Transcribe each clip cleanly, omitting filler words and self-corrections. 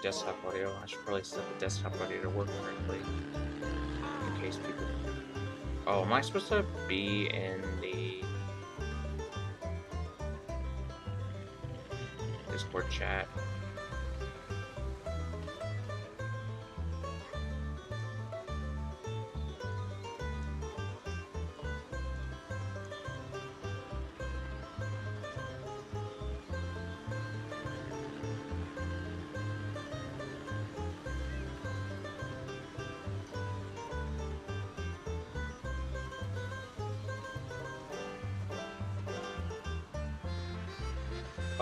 desktop audio. I should probably set the desktop audio to work correctly. In case people... Oh, am I supposed to be in the Discord chat?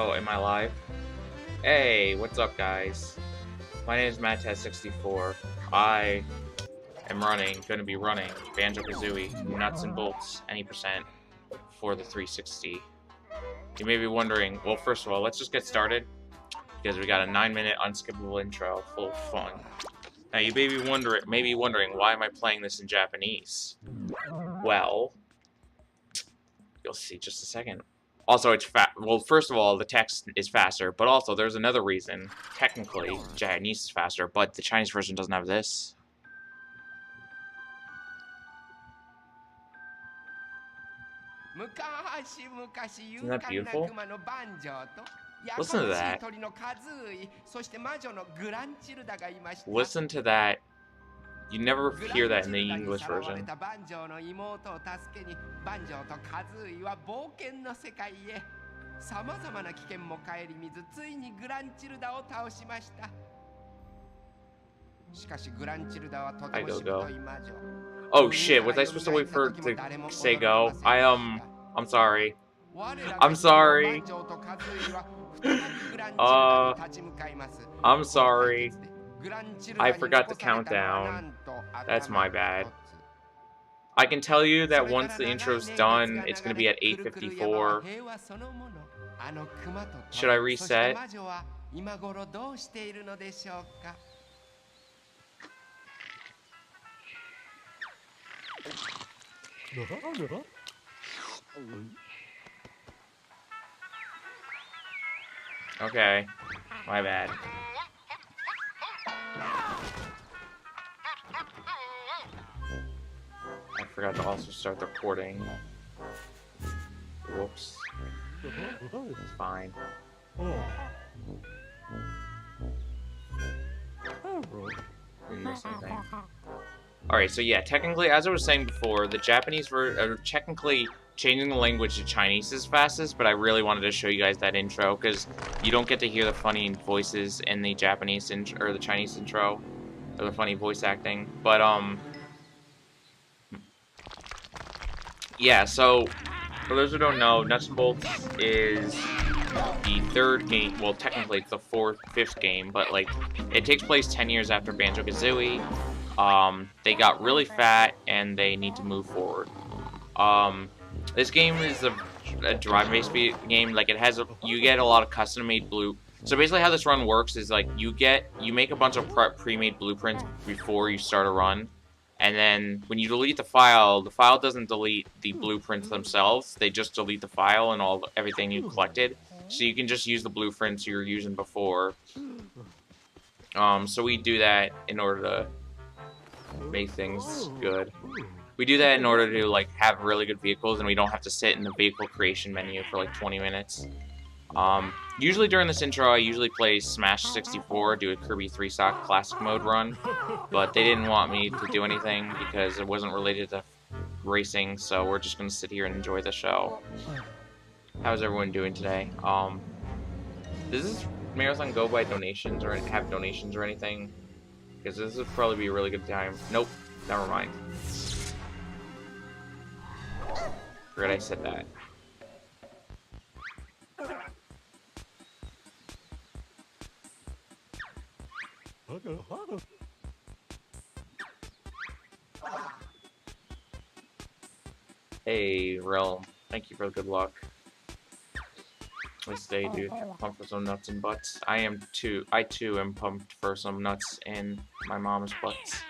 Oh, am I live? Hey, what's up, guys? My name is Madtaz64. I am gonna be running Banjo-Kazooie, nuts and bolts, any percent, for the 360. You may be wondering, well, first of all, let's just get started, because we got a 9-minute unskippable intro full of fun. Now, you may be wondering, why am I playing this in Japanese? Well, you'll see just a second. Also, it's well, first of all, the text is faster, but also there's another reason. Technically, Japanese is faster, but the Chinese version doesn't have this. Isn't that beautiful? Listen to that. Listen to that. You never hear that in the English version. I go. Oh shit, was I supposed to wait for it to say go? I'm sorry. I'm sorry. I'm sorry. I forgot the countdown. That's my bad. I can tell you that once the intro's done, it's gonna be at 8:54. Should I reset? Okay, my bad. I forgot to also start the recording. Whoops. It's fine. Didn't miss anything. Alright, so yeah, technically, as I was saying before, the Japanese version, technically changing the language to Chinese is fastest, but I really wanted to show you guys that intro, because you don't get to hear the funny voices in the Japanese intro, or the Chinese intro, or the funny voice acting, but, yeah, so, for those who don't know, Nuts and Bolts is the third game, well, technically it's the fifth game, but, like, it takes place 10 years after Banjo-Kazooie. They got really fat, and they need to move forward. This game is a drive-based game. Like, you get a lot of custom-made So basically how this run works is, like, you make a bunch of pre-made blueprints before you start a run. And then, when you delete the file doesn't delete the blueprints themselves. They just delete the file and everything you collected. So you can just use the blueprints you were using before. So we do that in order to make things good. We do that in order to, like, have really good vehicles, and we don't have to sit in the vehicle creation menu for, like, 20 minutes. Usually during this intro, I usually play Smash 64, do a Kirby 3-Stock Classic Mode run, but they didn't want me to do anything because it wasn't related to racing, so we're just going to sit here and enjoy the show. How's everyone doing today? Does this marathon go by donations or have donations or anything? Because this would probably be a really good time. Nope, never mind. Forgot I said that. Hey, Realm. Thank you for the good luck. Nice day, dude. Pumped for some nuts and butts. I too am pumped for some nuts in my mom's butts.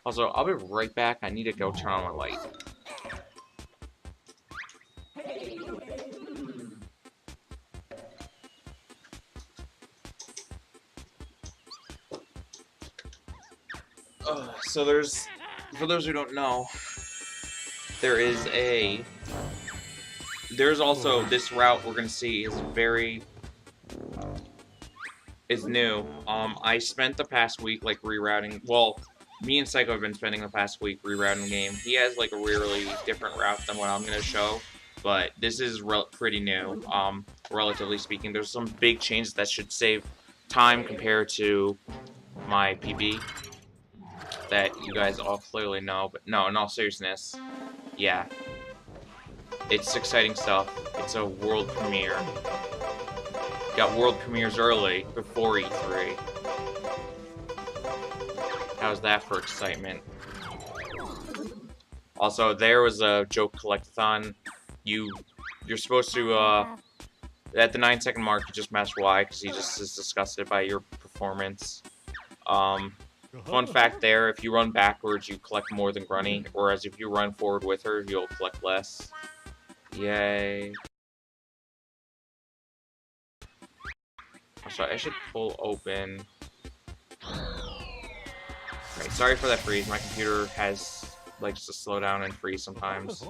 Also, I'll be right back. I need to go turn on my light. So there's, for those who don't know, there's also this route we're gonna see is new. I spent the past week like rerouting. Well, me and Psycho have been spending the past week rerouting the game. He has like a really different route than what I'm gonna show, but this is pretty new. Relatively speaking, there's some big changes that should save time compared to my PB that you guys all clearly know. But no, in all seriousness, yeah, it's exciting stuff. It's a world premiere. Got world premieres early, before E3. How's that for excitement? Also, there was a joke collectathon. You're supposed to, at the 9-second mark, you just mash Y, because he just is disgusted by your performance. Fun fact there, if you run backwards, you collect more than Grunny, whereas if you run forward with her, you'll collect less. Yay. So I should pull open. Right, sorry for that freeze. My computer likes to slow down and freeze sometimes. I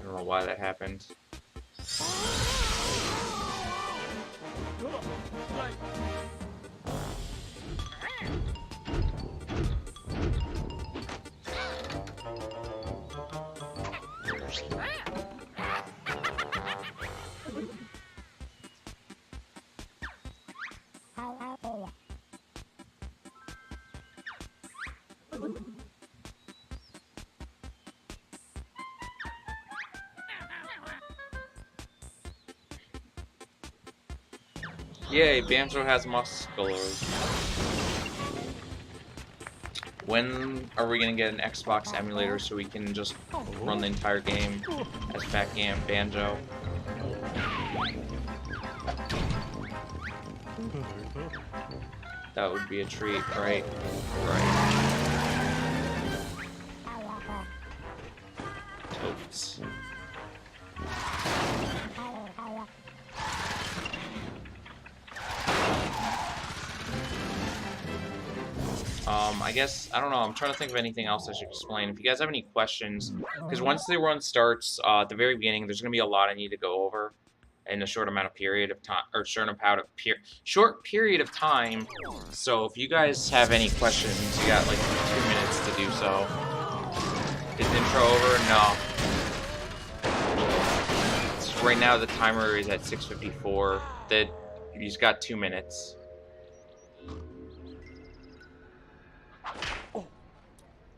don't know why that happened. Yay, Banjo has musculars. When are we gonna get an Xbox emulator so we can just run the entire game as Banjo? That would be a treat, right? Right. Totes. I guess, I don't know, I'm trying to think of anything else I should explain. If you guys have any questions, because once the run starts, at the very beginning, there's going to be a lot I need to go over in a short amount of period of time, or short period of time. So if you guys have any questions, you got like 2 minutes to do so. Is the intro over? No. Right now the timer is at 6:54. He's got 2 minutes.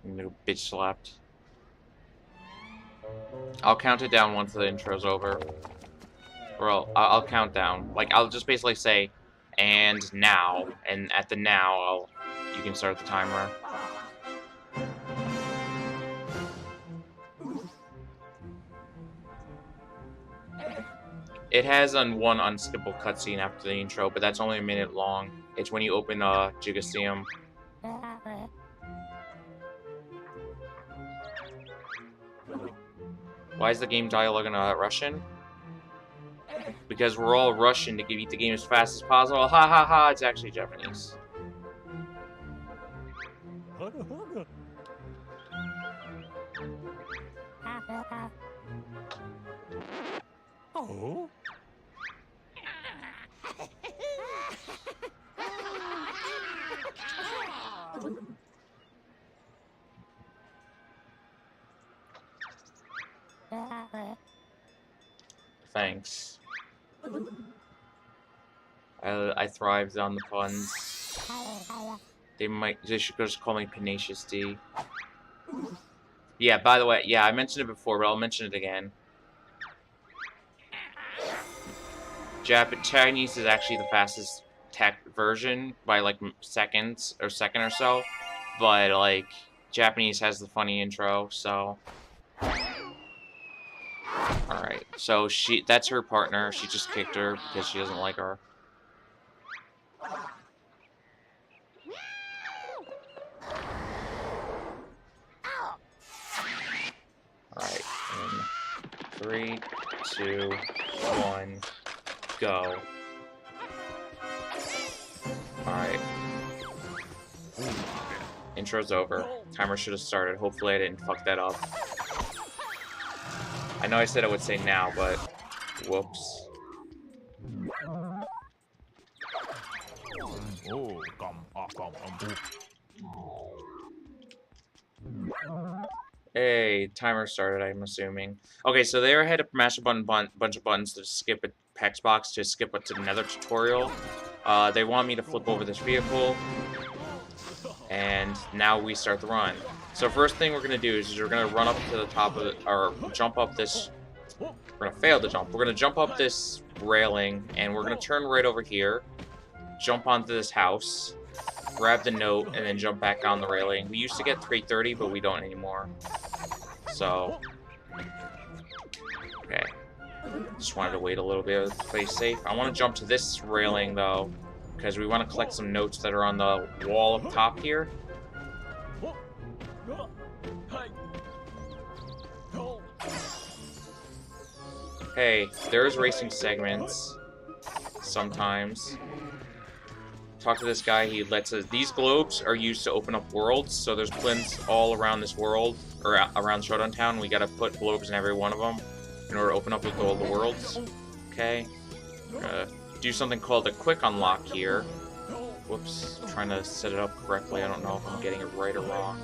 No bitch slapped. I'll count it down once the intro's over. Or I'll count down. Like, I'll just basically say, and now. And at the now, you can start the timer. It has one unskippable cutscene after the intro, but that's only a minute long. It's when you open Gigaseum. Why is the game dialogue in Russian? Because we're all Russian to beat the game as fast as possible. Ha ha ha, it's actually Japanese. Oh? Thanks. I thrived on the puns. They should just call me Panacious D. Yeah, by the way, yeah, I mentioned it before, but I'll mention it again. Chinese is actually the fastest tech version by like second or so, but like Japanese has the funny intro, so. Alright, so that's her partner. She just kicked her because she doesn't like her. Alright, in 3, 2, 1, go. Alright. Intro's over. Timer should have started. Hopefully I didn't fuck that up. I know I said I would say now, but... Whoops. Hey, timer started, I'm assuming. Okay, so there I had to mash a bunch of buttons to skip a PEX box to skip it to another tutorial. They want me to flip over this vehicle. And now we start the run. So first thing we're going to do is we're going to run up to the top of it, or jump up this... We're going to fail to jump. We're going to jump up this railing, and we're going to turn right over here, jump onto this house, grab the note, and then jump back on the railing. We used to get 330, but we don't anymore. So... Okay. Just wanted to wait a little bit to play safe. I want to jump to this railing, though, because we want to collect some notes that are on the wall up top here. Hey, there's racing segments. Sometimes. Talk to this guy, he lets us... These globes are used to open up worlds, so there's plinths all around this world, or around Showdown Town. We gotta put globes in every one of them in order to open up with all the worlds. Okay. Do something called a quick unlock here. Whoops, I'm trying to set it up correctly. I don't know if I'm getting it right or wrong.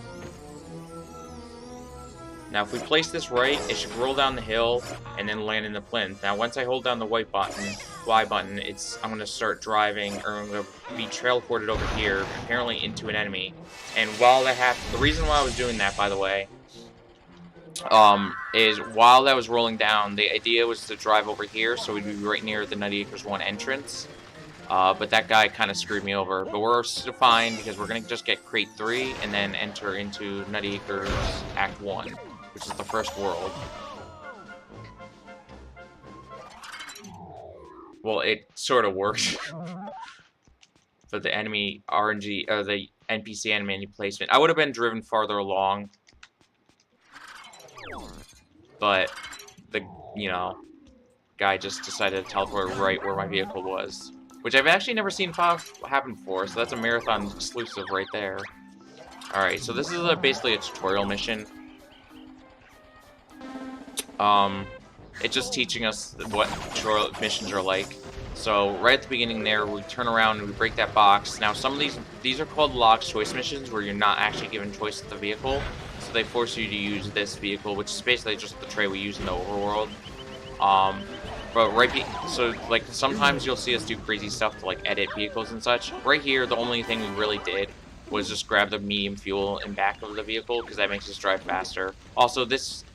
Now, if we place this right, it should roll down the hill and then land in the plinth. Now, once I hold down the white button, Y button, I'm going to start driving, or I'm going to be transported over here, apparently into an enemy. And while that happens, the reason why I was doing that, by the way, is while that was rolling down, the idea was to drive over here, so we'd be right near the Nutty Acres 1 entrance. But that guy kind of screwed me over. But we're still fine, because we're going to just get Crate 3, and then enter into Nutty Acres Act 1, which is the first world. Well, it sort of worked. But the enemy RNG, or the NPC enemy placement, I would have been driven farther along. But the, guy just decided to teleport right where my vehicle was. Which I've actually never seen happen before, so that's a marathon exclusive right there. Alright, so this is basically a tutorial mission. It's just teaching us what tutorial missions are like. So, right at the beginning there, we turn around and we break that box. Now, some of these are called locked choice missions, where you're not actually given choice of the vehicle. So they force you to use this vehicle, which is basically just the tray we use in the overworld. But so, like, sometimes you'll see us do crazy stuff to, like, edit vehicles and such. Right here, the only thing we really did was just grab the medium fuel in back of the vehicle, because that makes us drive faster. Also, this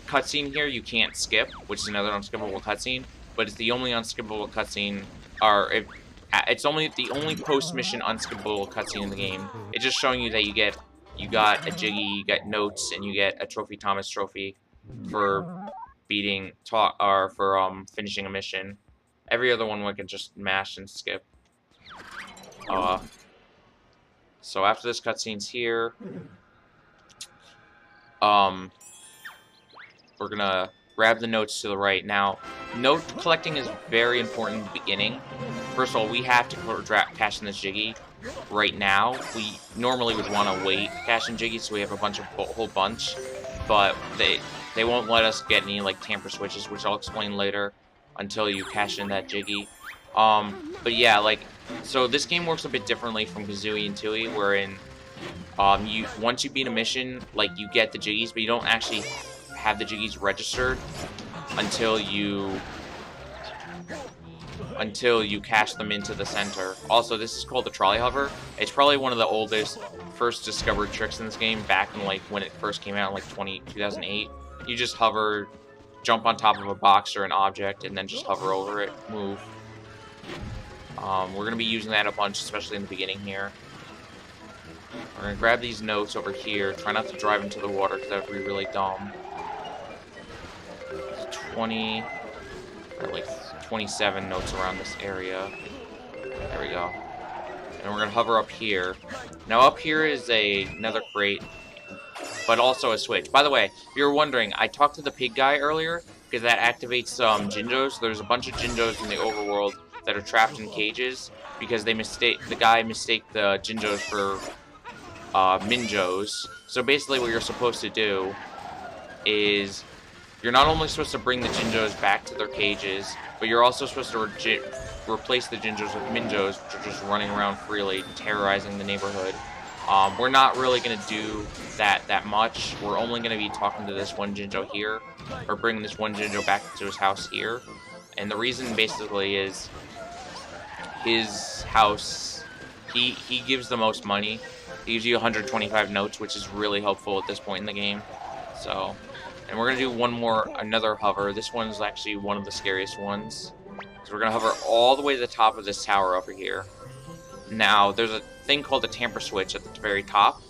cutscene here you can't skip, which is another unskippable cutscene, but it's the only unskippable cutscene, it's the only post-mission unskippable cutscene in the game. It's just showing you that you got a Jiggy, you get notes, and you get a Trophy Thomas trophy for finishing a mission. Every other one we can just mash and skip. So after this cutscene's here, we're gonna grab the notes to the right. Now, note collecting is very important in the beginning. First of all, we have to cash in this Jiggy right now. We normally would want to wait cash in Jiggy, so we have a whole bunch, but they won't let us get any like tamper switches, which I'll explain later, until you cash in that Jiggy. But yeah, like, so this game works a bit differently from Kazooie and Tooie, wherein once you beat a mission, like, you get the Jiggies, but you don't actually have the Jiggies registered until you cash them into the center. Also, this is called the trolley hover. It's probably one of the oldest, first discovered tricks in this game, back in, like, when it first came out in, like, 2008. You just hover, jump on top of a box or an object, and then just hover over it, move. We're going to be using that a bunch, especially in the beginning here. We're going to grab these notes over here. Try not to drive into the water, because that would be really dumb. 20, or like 27 notes around this area. There we go. And we're going to hover up here. Now up here is another crate, but also a switch. By the way, if you're wondering, I talked to the pig guy earlier, because that activates Jinjos. There's a bunch of Jinjos in the overworld that are trapped in cages because the guy mistake the Jinjos for Minjos. So basically what you're supposed to do is you're not only supposed to bring the Jinjos back to their cages, but you're also supposed to replace the Jinjos with Minjos, which are just running around freely, terrorizing the neighborhood. We're not really going to do that much. We're only going to be talking to this one Jinjo here, or bringing this one Jinjo back to his house here. And the reason basically is his house, he gives the most money. He gives you 125 notes, which is really helpful at this point in the game. So, and we're going to do another hover. This one's actually one of the scariest ones. So we're going to hover all the way to the top of this tower over here. Now, there's a thing called a tamper switch at the very top.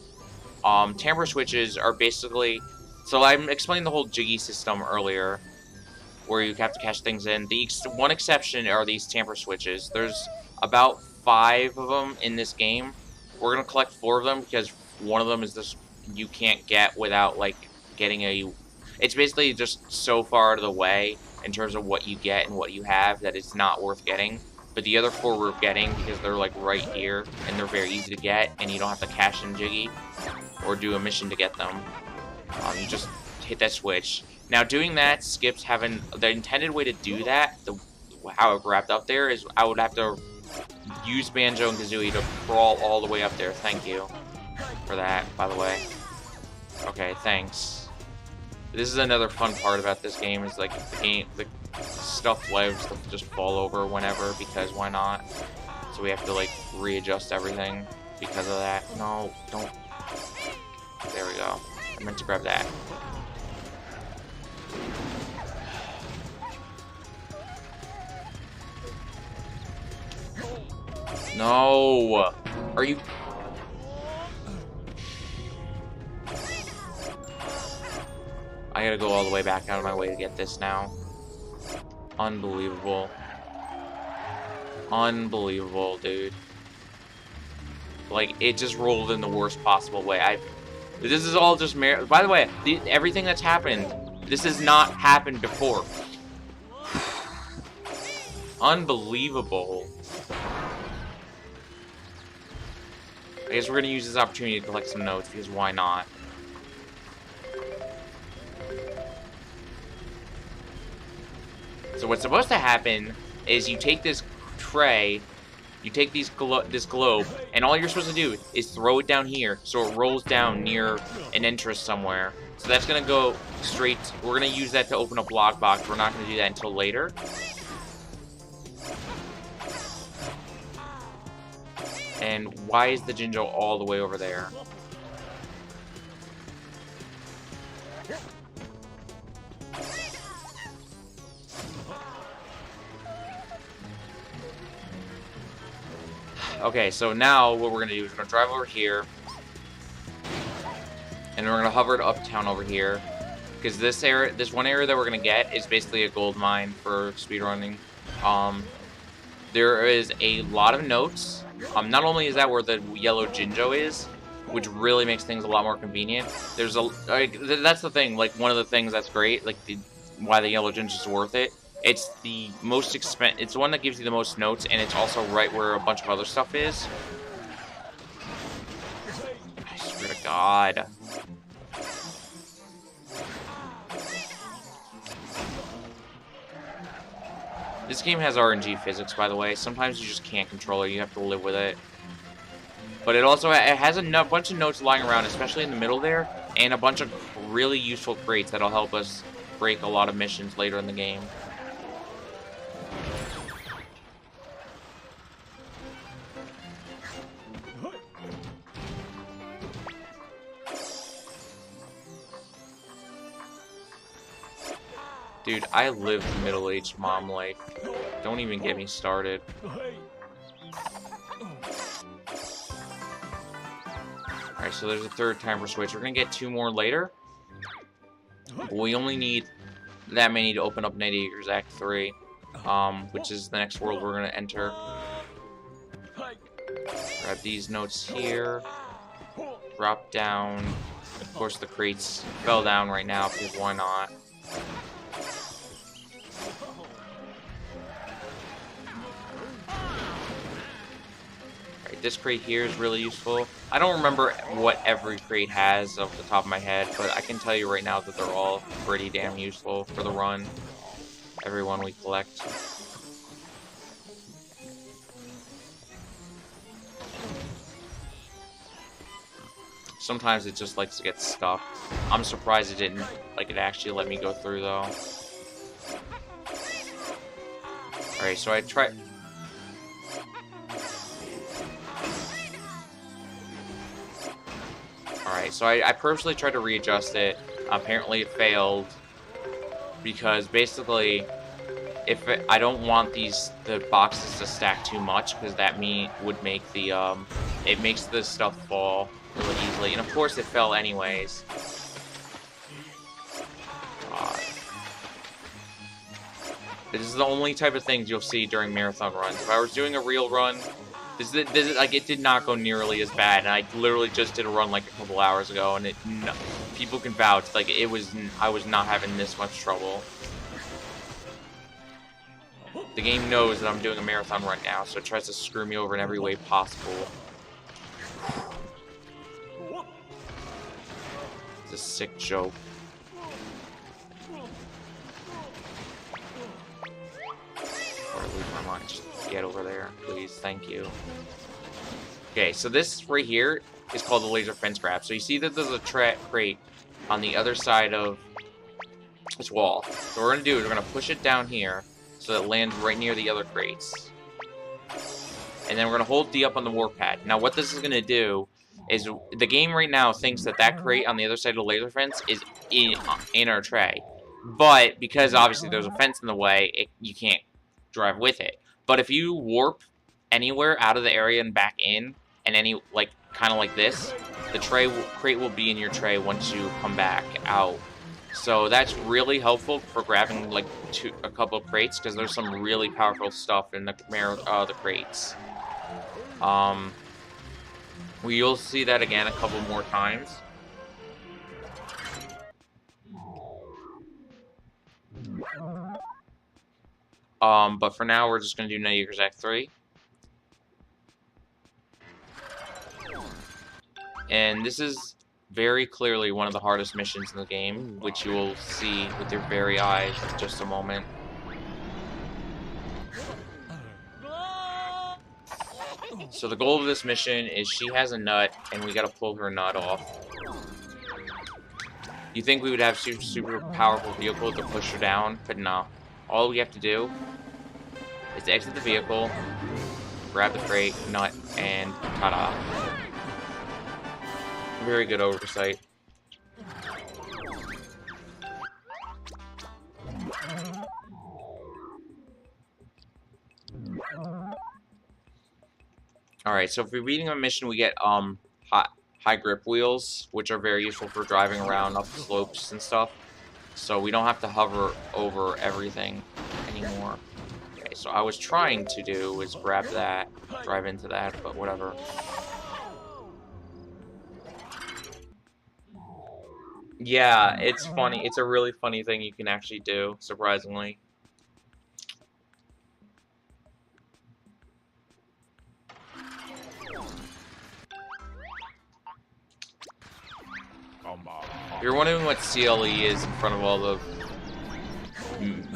Tamper switches are basically... So I explained the whole Jiggy system earlier, where you have to cash things in. The one exception are these tamper switches. There's about 5 of them in this game. We're going to collect 4 of them because one of them is this you can't get without, like, getting a... It's basically just so far out of the way in terms of what you get and what you have that it's not worth getting. But the other 4 we're getting because they're, like, right here, and they're very easy to get, and you don't have to cash in Jiggy or do a mission to get them. You just hit that switch. Now, doing that skips having... The intended way to do that, how it wrapped up there, is I would have to use Banjo and Kazooie to crawl all the way up there. Thank you for that, by the way. Okay, thanks. This is another fun part about this game, is like the stuff lives to just fall over whenever, because why not? So we have to like readjust everything because of that. No, don't. There we go. I meant to grab that. No! Are you... I gotta go all the way back out of my way to get this now. Unbelievable. Unbelievable, dude. Like, it just rolled in the worst possible way. This is all just by the way, everything that's happened, this has not happened before. Unbelievable. I guess we're gonna use this opportunity to collect some notes, because why not? So what's supposed to happen is you take this tray, you take this globe, and all you're supposed to do is throw it down here, so it rolls down near an entrance somewhere. So that's gonna go straight. We're gonna use that to open up Lockbox. We're not gonna do that until later. And why is the Jinjo all the way over there? Okay, so now what we're gonna do is we're gonna drive over here, and we're gonna hover to uptown over here, because this one area that we're gonna get is basically a gold mine for speedrunning. There is a lot of notes. Not only is that where the yellow Jinjo is, which really makes things a lot more convenient. There's that's the thing. Like, one of the things that's great, like why the yellow Jinjo is worth it. It's the most it's the one that gives you the most notes, and it's also right where a bunch of other stuff is. I swear to God. This game has RNG physics, by the way. Sometimes you just can't control it. You have to live with it. But it also has a bunch of notes lying around, especially in the middle there, and a bunch of really useful crates that'll help us break a lot of missions later in the game. Dude, I lived middle-aged mom life. Don't even get me started. Alright, so there's a third timer switch. We're gonna get 2 more later. But we only need that many to open up Night Acres Act 3. Which is the next world we're gonna enter. Grab these notes here. Drop down. Of course, the crates fell down right now, because why not? this crate here is really useful. I don't remember what every crate has off the top of my head, but I can tell you right now that they're all pretty damn useful for the run. Every one we collect. Sometimes it just likes to get stuck. I'm surprised it didn't, like, it actually let me go through, though. Alright, so I tried... Alright, so I personally tried to readjust it. Apparently it failed. Because, basically, I don't want the boxes to stack too much, because that would make the, it makes the stuff fall really easily. And of course it fell anyways. This is the only type of things you'll see during marathon runs. If I was doing a real run, like, it did not go nearly as bad. And I literally just did a run like a couple hours ago, and people can vouch, like, I was not having this much trouble. The game knows that I'm doing a marathon run now, so it tries to screw me over in every way possible. It's a sick joke. Or lose my mind. Just get over there, please. Thank you. Okay, so this right here is called the laser fence grab. So you see that there's a crate on the other side of this wall. So what we're going to do is we're going to push it down here so that it lands right near the other crates. And then we're going to hold D up on the warp pad. Now what this is going to do is the game right now thinks that that crate on the other side of the laser fence is in our tray. But because obviously there's a fence in the way, you can't drive with it. But if you warp anywhere out of the area and back in, and kind of like this, the crate will be in your tray once you come back out. So that's really helpful for grabbing like a couple of crates, because there's some really powerful stuff in the crates. You'll see that again a couple more times. But for now, we're just going to do Jaeger's Act 3. And this is very clearly one of the hardest missions in the game, which you will see with your very eyes in just a moment. So the goal of this mission is she has a nut, and we gotta pull her nut off. You think we would have super powerful vehicle to push her down, but no. All we have to do is to exit the vehicle, grab the crate, nut, and ta-da. Very good oversight. Alright, so if we're beating a mission, we get high grip wheels, which are very useful for driving around up slopes and stuff. So we don't have to hover over everything anymore. Okay, so I was trying to do was grab that, drive into that, but whatever. Yeah, it's funny. It's a really funny thing you can actually do, surprisingly. If you're wondering what CLE is in front of all the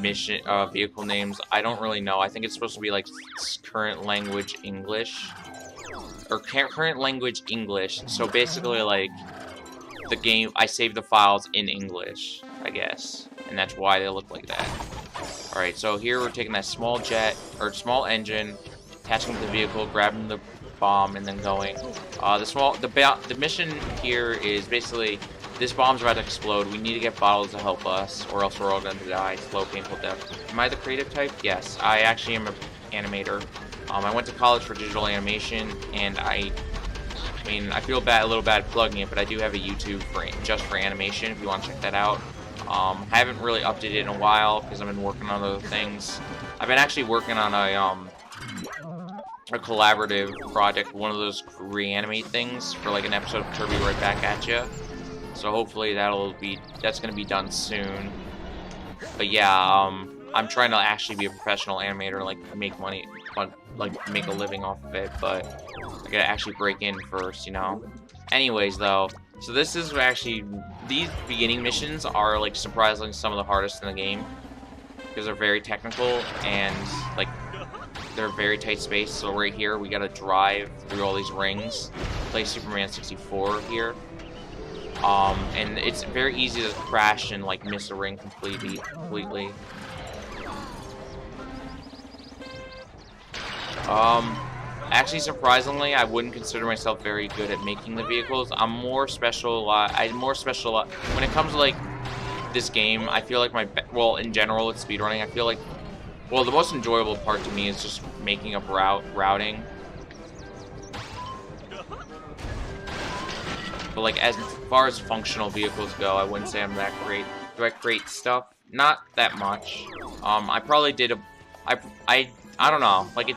mission vehicle names, I don't really know. I think it's supposed to be like current language English, or current language English. So basically, like the game, I save the files in English, I guess, and that's why they look like that. All right, so here we're taking that small jet or small engine, attaching it to the vehicle, grabbing the bomb, and then going. The mission here is basically, this bomb's about to explode. We need to get bottles to help us, or else we're all going to die. Slow, painful death. Am I the creative type? Yes, I actually am an animator. I went to college for digital animation, and I feel a little bad plugging it, but I do have a YouTube just for animation if you want to check that out. I haven't really updated it in a while because I've been working on other things. I've been actually working on a collaborative project, one of those reanimate things for like an episode of Kirby Right Back at Ya. So hopefully that's gonna be done soon. But yeah, I'm trying to actually be a professional animator, like make money, like make a living off of it, but I gotta actually break in first, you know? Anyways, though, so this is actually, these beginning missions are, like, surprisingly some of the hardest in the game, because they're very technical, and, like, they're very tight space. So right here, we gotta drive through all these rings, play Superman 64 here, and it's very easy to crash and, like, miss a ring completely. Actually, surprisingly, I wouldn't consider myself very good at making the vehicles. I'm more special. When it comes to like this game. I feel like well, in general, it's speedrunning. I feel like, well, the most enjoyable part to me is just making up routing. But like as far as functional vehicles go, I wouldn't say I'm that great. Do I create stuff? Not that much. I probably did I don't know. Like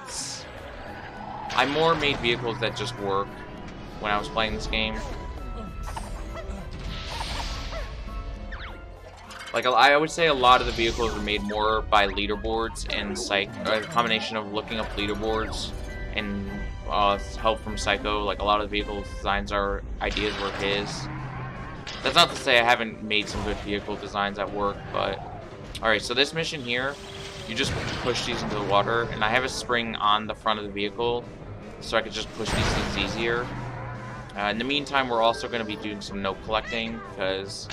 I more made vehicles that just work when I was playing this game. Like, I would say a lot of the vehicles are made more by leaderboards and a combination of looking up leaderboards and help from Psycho. Like, a lot of the vehicle designs ideas were his. That's not to say I haven't made some good vehicle designs at work, but... Alright, so this mission here, you just push these into the water, and I have a spring on the front of the vehicle, so I can just push these things easier. In the meantime, we're also going to be doing some note collecting, because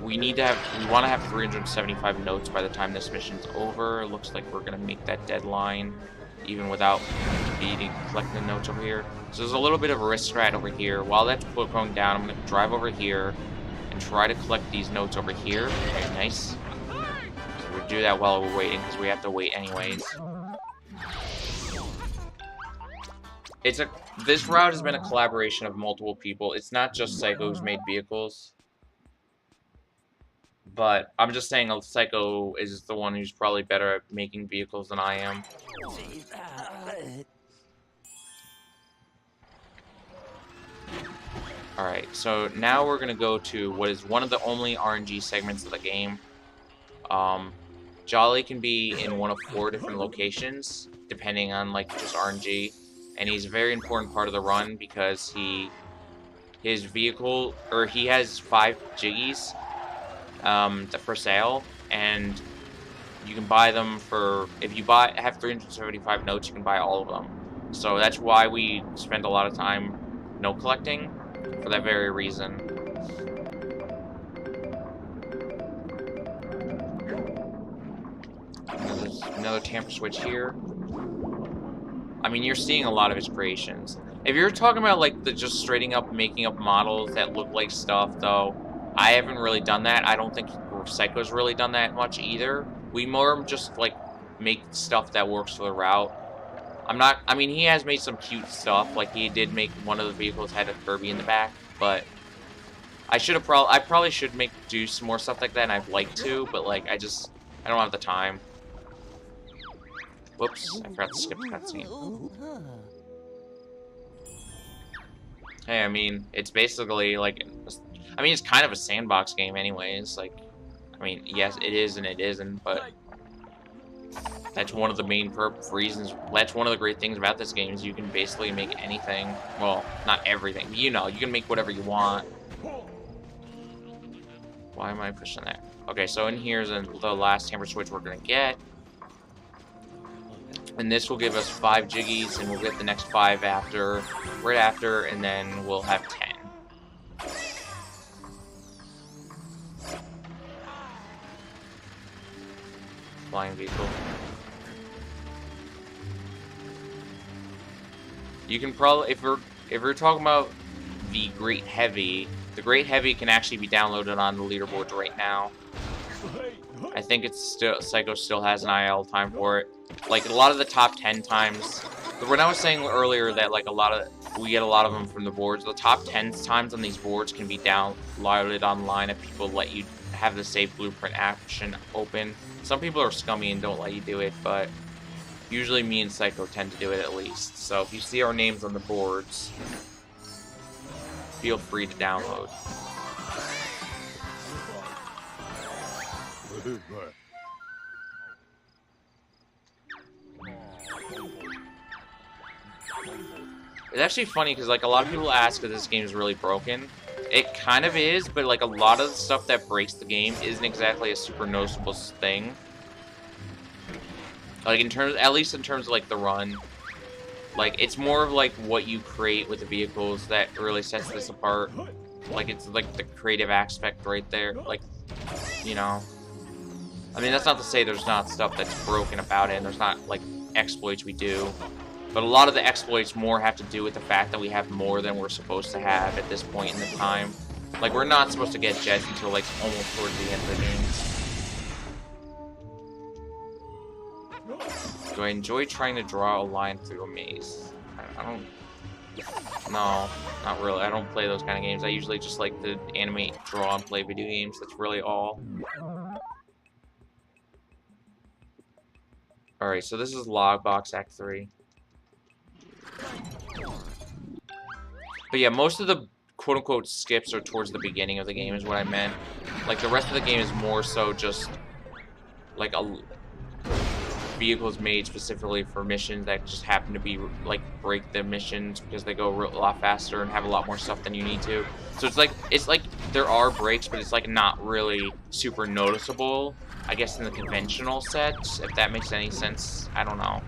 we want to have 375 notes by the time this mission's over. Looks like we're going to make that deadline, even without collecting the notes over here. So there's a little bit of a risk strat over here. While that's going down, I'm going to drive over here and try to collect these notes over here. Okay, nice. So we'll do that while we're waiting, because we have to wait anyways. This route has been a collaboration of multiple people. It's not just Psycho who's made vehicles. But I'm just saying Psycho is the one who's probably better at making vehicles than I am. Alright, so now we're going to go to what is one of the only RNG segments of the game. Jolly can be in one of 4 different locations, depending on, like, just RNG. And he's a very important part of the run because he has 5 Jiggies for sale, and you can buy them if you have 375 notes, you can buy all of them. So that's why we spend a lot of time note collecting, for that very reason. There's another tamper switch here. I mean, you're seeing a lot of his creations. If you're talking about, like, just straighting up making up models that look like stuff, though, I haven't really done that. I don't think Psycho's really done that much either. We more just, like, make stuff that works for the route. I mean, he has made some cute stuff. Like, he did make one of the vehicles had a Kirby in the back, but I probably should do some more stuff like that, and I'd like to, but, like, I don't have the time. Whoops, I forgot to skip the cutscene. Hey, I mean, it's basically, like, it's kind of a sandbox game anyways. Like, I mean, yes, it is and it isn't, but that's one of the main reasons. That's one of the great things about this game is you can basically make anything. Well, not everything, but you know, you can make whatever you want. Why am I pushing that? Okay, so in here's the last tamper switch we're gonna get. And this will give us 5 Jiggies, and we'll get the next 5 right after, and then we'll have 10. Flying vehicle. You can probably, if we're talking about the Great Heavy can actually be downloaded on the leaderboards right now. I think Psycho still has an IL time for it. Like, a lot of the top 10 times, when I was saying earlier that, like, we get a lot of them from the boards, the top 10 times on these boards can be downloaded online if people let you have the save blueprint option open. Some people are scummy and don't let you do it, but usually me and Psycho tend to do it at least. So if you see our names on the boards, feel free to download. It's actually funny because, like, a lot of people ask if this game is really broken. It kind of is, but, like, a lot of the stuff that breaks the game isn't exactly a super noticeable thing. Like, at least in terms of, like, the run. Like, it's more of, like, what you create with the vehicles that really sets this apart. Like, it's, like, the creative aspect right there. Like, you know. I mean, that's not to say there's not stuff that's broken about it, and there's not, like, exploits we do. But a lot of the exploits more have to do with the fact that we have more than we're supposed to have at this point in the time. Like, we're not supposed to get jets until, like, almost towards the end of the game. Do I enjoy trying to draw a line through a maze? I don't... No, not really. I don't play those kind of games. I usually just like to animate, draw, and play video games. That's really all. Alright, so this is Logbox Act 3. But yeah, most of the quote-unquote skips are towards the beginning of the game is what I meant. Like, the rest of the game is more so just, like, vehicles made specifically for missions that just happen to be, like, break the missions because they go a lot faster and have a lot more stuff than you need to. So it's like there are breaks, but it's, like, not really super noticeable, I guess, in the conventional sets, if that makes any sense. I don't know.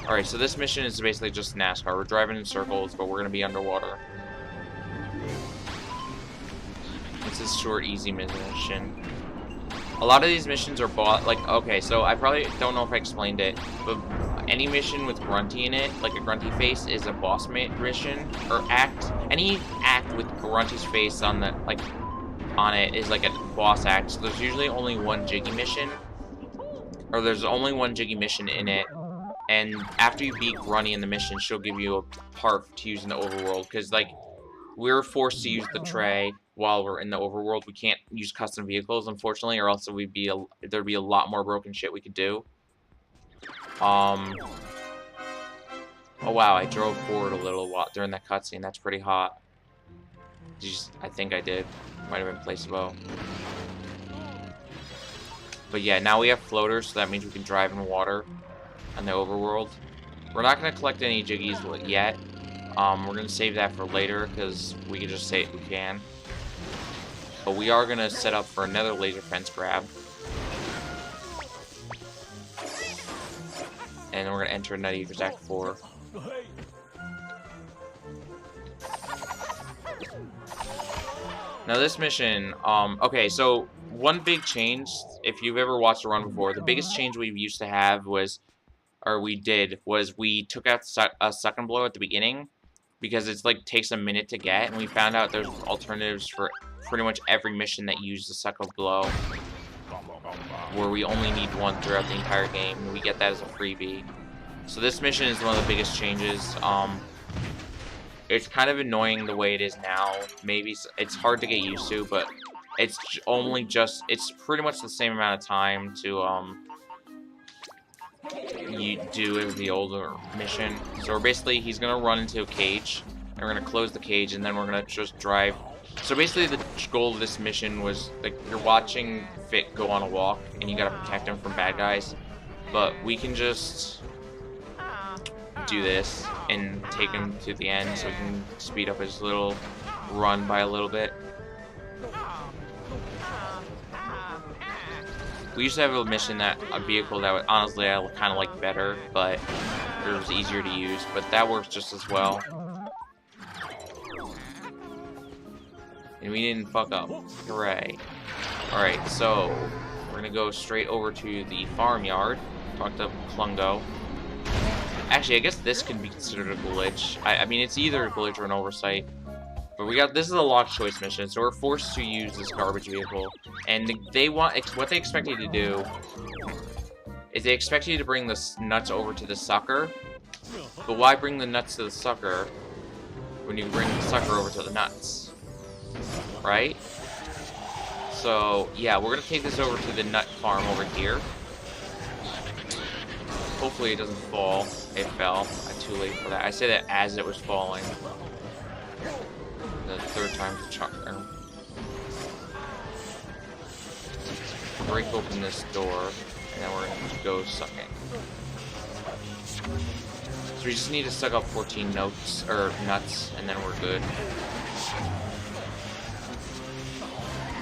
Alright, so this mission is basically just NASCAR. We're driving in circles, but we're going to be underwater. It's a short, easy mission. A lot of these missions are like, okay, so I probably don't know if I explained it, but any mission with Grunty in it, like a Grunty face, is a boss mission, or act. Any act with Grunty's face on the, like, on it is like a boss act. So there's usually only one Jiggy mission, or there's only one Jiggy mission in it. And after you beat Grunty in the mission, she'll give you a part to use in the overworld. Because, like, we're forced to use the tray while we're in the overworld. We can't use custom vehicles, unfortunately, or else there'd be a lot more broken shit we could do. Oh, wow, I drove forward a little while during that cutscene. That's pretty hot. I think I did. Might have been placebo. But yeah, now we have floaters, so that means we can drive in water on the overworld. We're not going to collect any Jiggies yet. We're going to save that for later, because we can just say it we can. But we are going to set up for another laser fence grab. And then we're going to enter Nut Eater's Act 4. Now this mission, okay, so one big change, if you've ever watched a run before, the biggest change we used to have was we took out a suck and blow at the beginning, because it's like takes a minute to get, and we found out there's alternatives for pretty much every mission that uses the suck and blow, where we only need one throughout the entire game, and we get that as a freebie. So this mission is one of the biggest changes. It's kind of annoying the way it is now. Maybe it's hard to get used to, but it's pretty much the same amount of time to you do as the older mission. So he's gonna run into a cage, and we're gonna close the cage, and then we're gonna just drive. So basically the goal of this mission was, like, you're watching Fit go on a walk, and you gotta protect him from bad guys. But we can just do this and take him to the end, so we can speed up his little run by a little bit. We used to have a vehicle that honestly I kind of like better, but it was easier to use, but that works just as well. And we didn't fuck up. Hooray. Alright, so we're gonna go straight over to the farmyard, talk to Klungo. Actually, I guess this can be considered a glitch. I mean, it's either a glitch or an oversight. But this is a locked choice mission, so we're forced to use this garbage vehicle. And what they expect you to do is they expect you to bring the nuts over to the sucker. But why bring the nuts to the sucker when you bring the sucker over to the nuts? Right? So, yeah, we're gonna take this over to the nut farm over here. Hopefully it doesn't fall. It fell. I'm too late for that. I say that as it was falling. The third time's the charm. Break open this door, and then we're gonna go suck it. So we just need to suck up 14 notes, or nuts, and then we're good.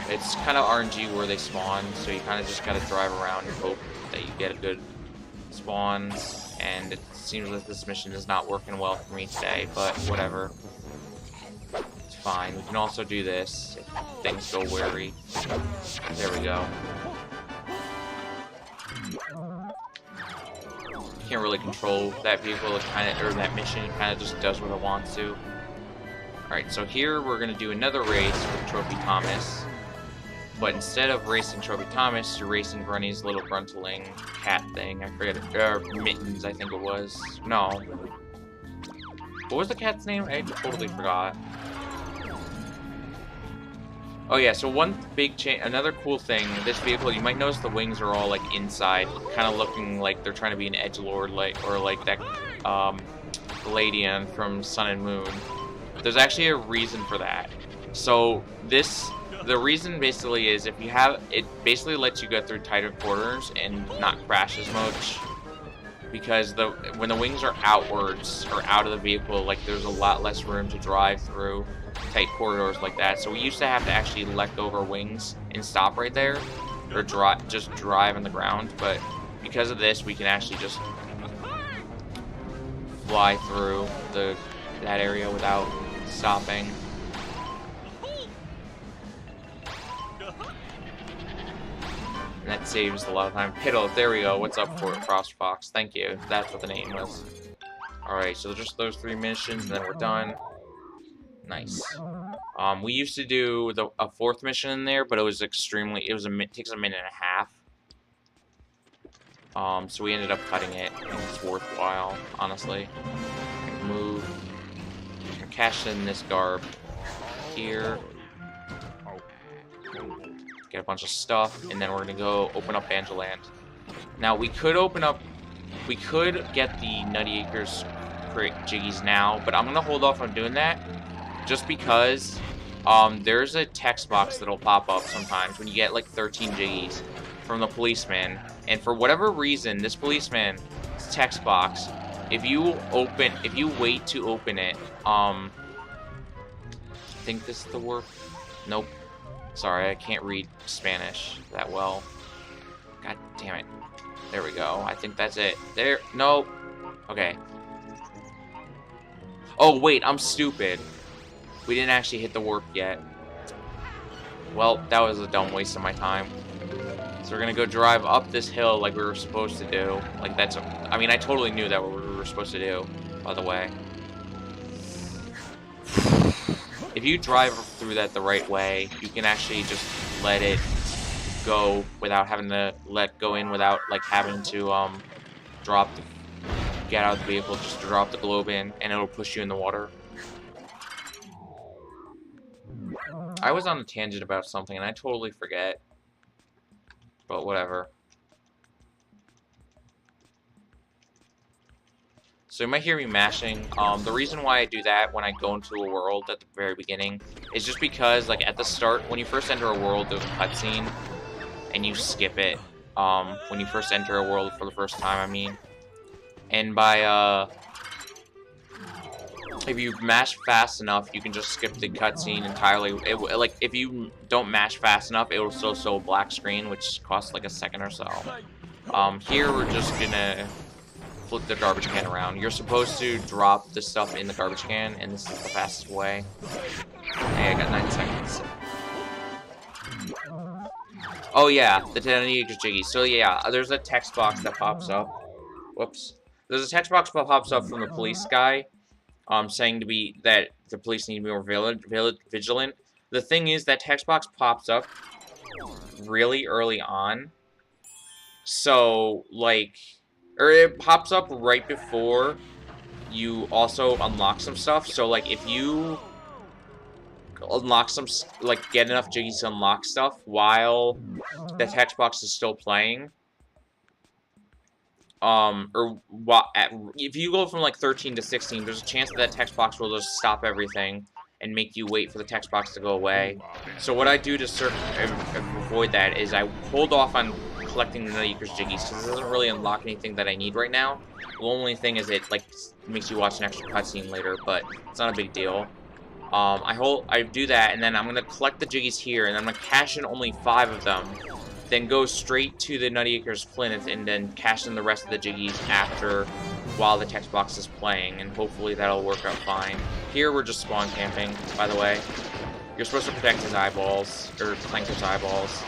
It's kind of RNG where they spawn, so you kind of just gotta drive around and hope that you get a good spawn. And it seems like this mission is not working well for me today, but whatever. It's fine. We can also do this if things go wary. There we go. Can't really control that vehicle, it or that mission. It kind of just does what it wants to. Alright, so here we're going to do another race with Trophy Thomas. But instead of racing Trophy Thomas, you're racing Grunny's little gruntling cat thing. I forget it. Mittens, I think it was. No. What was the cat's name? I totally forgot. Oh yeah, so one big change, another cool thing, this vehicle, you might notice the wings are all like inside, kind of looking like they're trying to be an edgelord, or like that Gladion from Sun and Moon. There's actually a reason for that. So the reason basically is if you have, it basically lets you go through tighter quarters and not crash as much. Because when the wings are outwards, or out of the vehicle, like there's a lot less room to drive through tight corridors like that. So we used to have to actually let go of our wings and stop right there, or just drive on the ground. But because of this, we can actually just fly through that area without stopping. And that saves a lot of time. Piddle, there we go. What's up, Frost Fox? Thank you. That's what the name was. Alright, so just those 3 missions, and then we're done. Nice. We used to do a 4th mission in there, but it was extremely. It takes a minute and a half. So we ended up cutting it, and it's worthwhile, honestly. Move. Cash in this garb here. Get a bunch of stuff, and then we're gonna go open up Banjo-Land. Now we could get the Nutty Acres Jiggies now, but I'm gonna hold off on doing that. Just because there's a text box that'll pop up sometimes when you get like 13 Jiggies from the policeman, and for whatever reason, this policeman's text box, if you wait to open it, I think this is the word. Nope. Sorry, I can't read Spanish that well. God damn it. There we go. I think that's it. There. No. Okay. Oh wait, I'm stupid. We didn't actually hit the warp yet. Well, that was a dumb waste of my time. So we're gonna go drive up this hill like we were supposed to do. Like that's I mean, I totally knew that what we were supposed to do, by the way. If you drive through that the right way, you can actually just let it go without having to go in without like having to get out of the vehicle, just drop the globe in and it'll push you in the water. I was on a tangent about something and I totally forget. But whatever. So you might hear me mashing. The reason why I do that when I go into a world at the very beginning is just because, like, at the start, when you first enter a world, there's a cutscene, and you skip it. When you first enter a world for the first time, I mean. And by, if you mash fast enough, you can just skip the cutscene entirely. Like, if you don't mash fast enough, it will still show a black screen, which costs like a second or so. Here, we're just gonna flip the garbage can around. You're supposed to drop the stuff in the garbage can, and this is the fastest way. Hey, I got 9 seconds. Oh yeah, the 10 acres jiggy. So yeah, there's a text box that pops up. Whoops. There's a text box that pops up from the police guy, saying that the police need to be more vigilant. The thing is, that text box pops up really early on. So, like, or it pops up right before you also unlock some stuff. So, like, if you unlock some, like, get enough jiggies to unlock stuff while the text box is still playing, if you go from, like, 13 to 16, there's a chance that text box will just stop everything and make you wait for the text box to go away. So what I do to avoid that is I hold off on collecting the Nutty Acres Jiggies, because it doesn't really unlock anything that I need right now. The only thing is it, like, makes you watch an extra cutscene later, but it's not a big deal. I do that, and then I'm gonna collect the Jiggies here, and I'm gonna cash in only 5 of them, then go straight to the Nutty Acres Plinth, and then cash in the rest of the Jiggies after, while the text box is playing, and hopefully that'll work out fine. Here, we're just spawn camping, by the way. You're supposed to protect his eyeballs, or Clanker's eyeballs,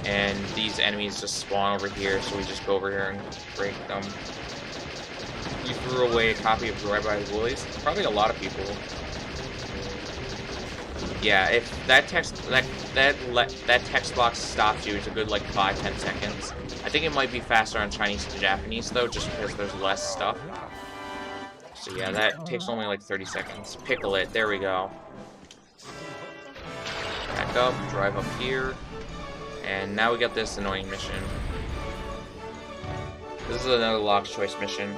and these enemies just spawn over here, so we just go over here and break them. You threw away a copy of Drive by Woolies? Probably a lot of people. Yeah, if that text box stops you, it's a good like 5-10 seconds. I think it might be faster on Chinese to Japanese though, just because there's less stuff. So yeah, that takes only like 30 seconds. Pickle it, there we go. Back up, drive up here, and now we got this annoying mission. This is another Lock's Choice mission.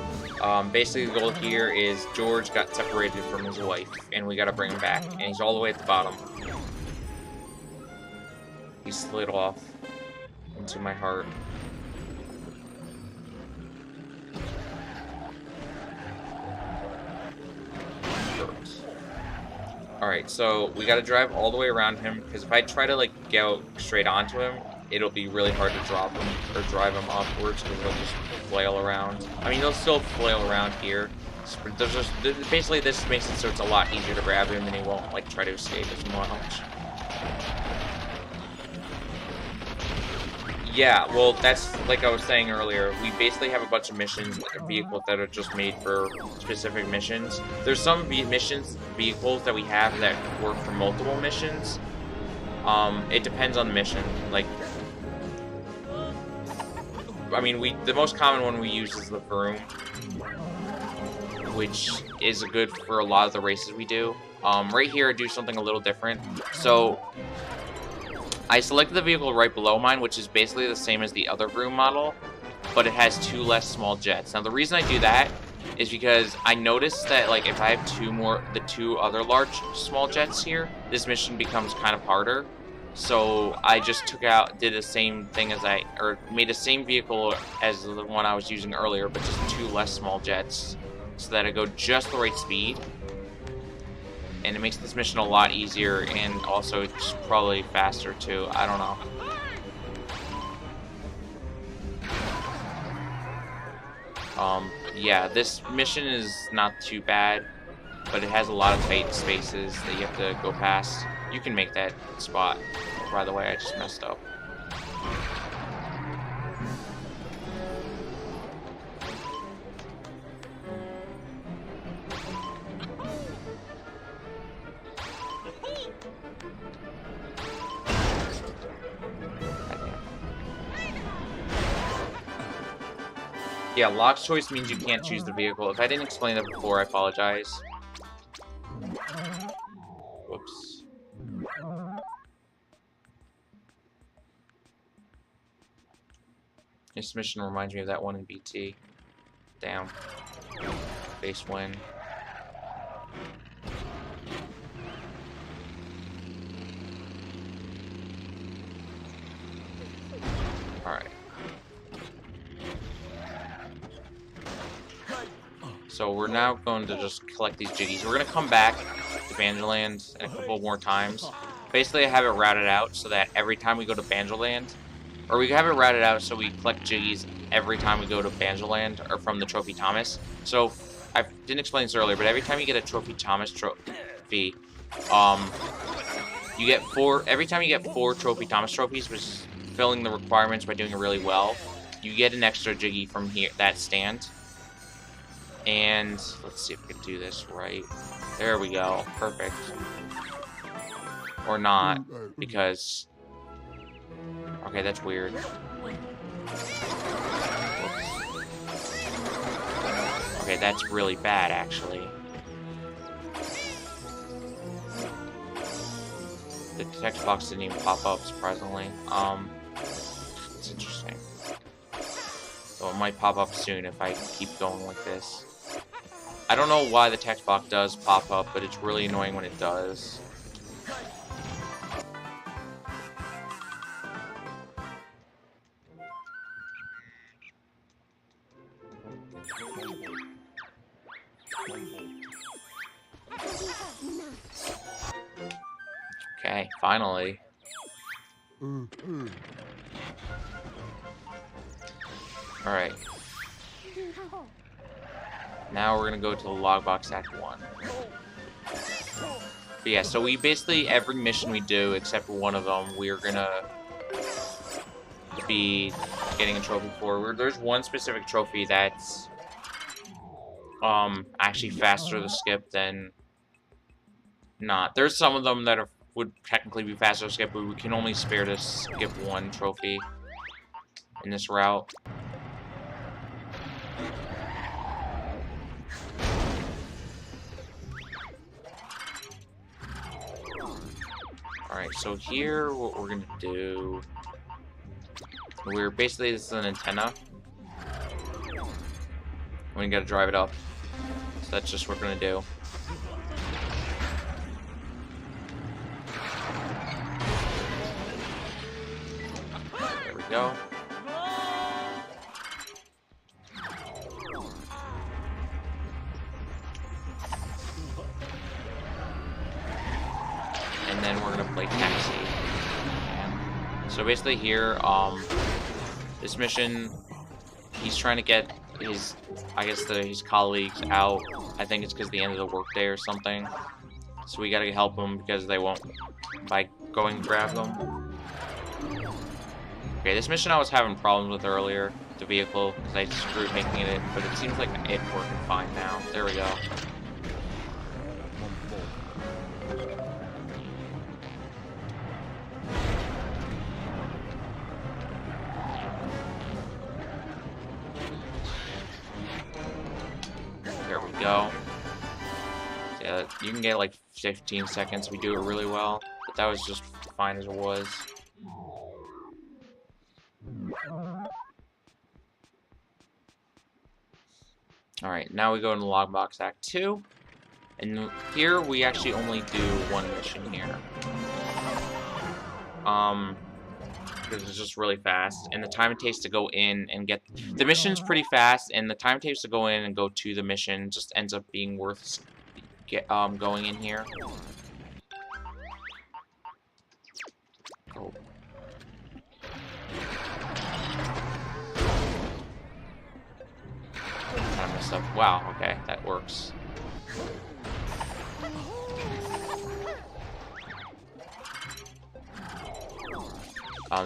Basically, the goal here is George got separated from his wife, and we gotta bring him back. And he's all the way at the bottom. He slid off into my heart. Alright, so we gotta drive all the way around him, because if I try to like go straight onto him, it'll be really hard to drop him or drive him upwards, because he'll just flail around. I mean, he'll still flail around here. Basically, this makes it so it's a lot easier to grab him, and he won't like try to escape as much. Yeah, well, that's like I was saying earlier. We basically have a bunch of missions, like vehicles that are just made for specific missions. There's some vehicles that we have that work for multiple missions. It depends on the mission. Like, I mean, the most common one we use is the Vroom, which is good for a lot of the races we do. Right here, I do something a little different. So, I selected the vehicle right below mine, which is basically the same as the other Vroom model, but it has 2 less small jets. Now, the reason I do that is because I noticed that, like, if I have the 2 other large small jets here, this mission becomes kind of harder. So I just did the same thing made the same vehicle as the one I was using earlier, but just 2 less small jets, so that I go just the right speed. And it makes this mission a lot easier, and also just probably faster too. I don't know. Yeah, this mission is not too bad, but it has a lot of spaces that you have to go past. You can make that spot. By the way, I just messed up. Yeah, Lock's Choice means you can't choose the vehicle. If I didn't explain that before, I apologize. Whoops. This mission reminds me of that one in BT. Damn. Base win. Alright. So we're now going to just collect these Jiggies. We're going to come back to Banjo-Land a couple more times. Basically, I have it routed out so that every time we go to Banjo-Land, or we have it routed out so we collect Jiggies every time we go to Banjo-Land, or from the Trophy Thomas. So, I didn't explain this earlier, but every time you get a Trophy Thomas trophy, you get every time you get 4 Trophy Thomas trophies, which is filling the requirements by doing it really well, you get an extra Jiggy from here, that stand. And let's see if we can do this right. There we go. Perfect. Or not, because... Okay, that's weird. Whoops. Okay, that's really bad, actually. The text box didn't even pop up, surprisingly. It's interesting. So it might pop up soon if I keep going like this. I don't know why the text box does pop up, but it's really annoying when it does. Okay, finally. Alright. Now we're gonna go to the Logbox Act 1. But yeah, so we basically, every mission we do, except for one of them, we're gonna be getting a trophy for. There's one specific trophy that's actually faster to skip than not. There's some of them that would technically be faster to skip, but we can only spare to skip one trophy in this route. Alright, so here, what we're gonna do... Basically, this is an antenna. We gotta drive it up. So that's just what we're gonna do. There we go. And then we're gonna play taxi. So basically here, this mission, he's trying to get his, I guess his colleagues out. I think it's because the end of the workday or something. So we gotta help them because they won't, by going and grab them. Okay, this mission I was having problems with earlier, the vehicle, because I screwed making it, but it seems like it's working fine now. There we go. There we go. Yeah, you can get like 15 seconds. We do it really well, but that was just fine as it was. Alright, now we go into Logbox Act 2. And here we actually only do one mission here. Because it's just really fast. And the time it takes to go in and get... The mission's pretty fast, and the time it takes to go in and go to the mission just ends up being worth going in here. Oh. Kind of messed up. Wow, okay, that works.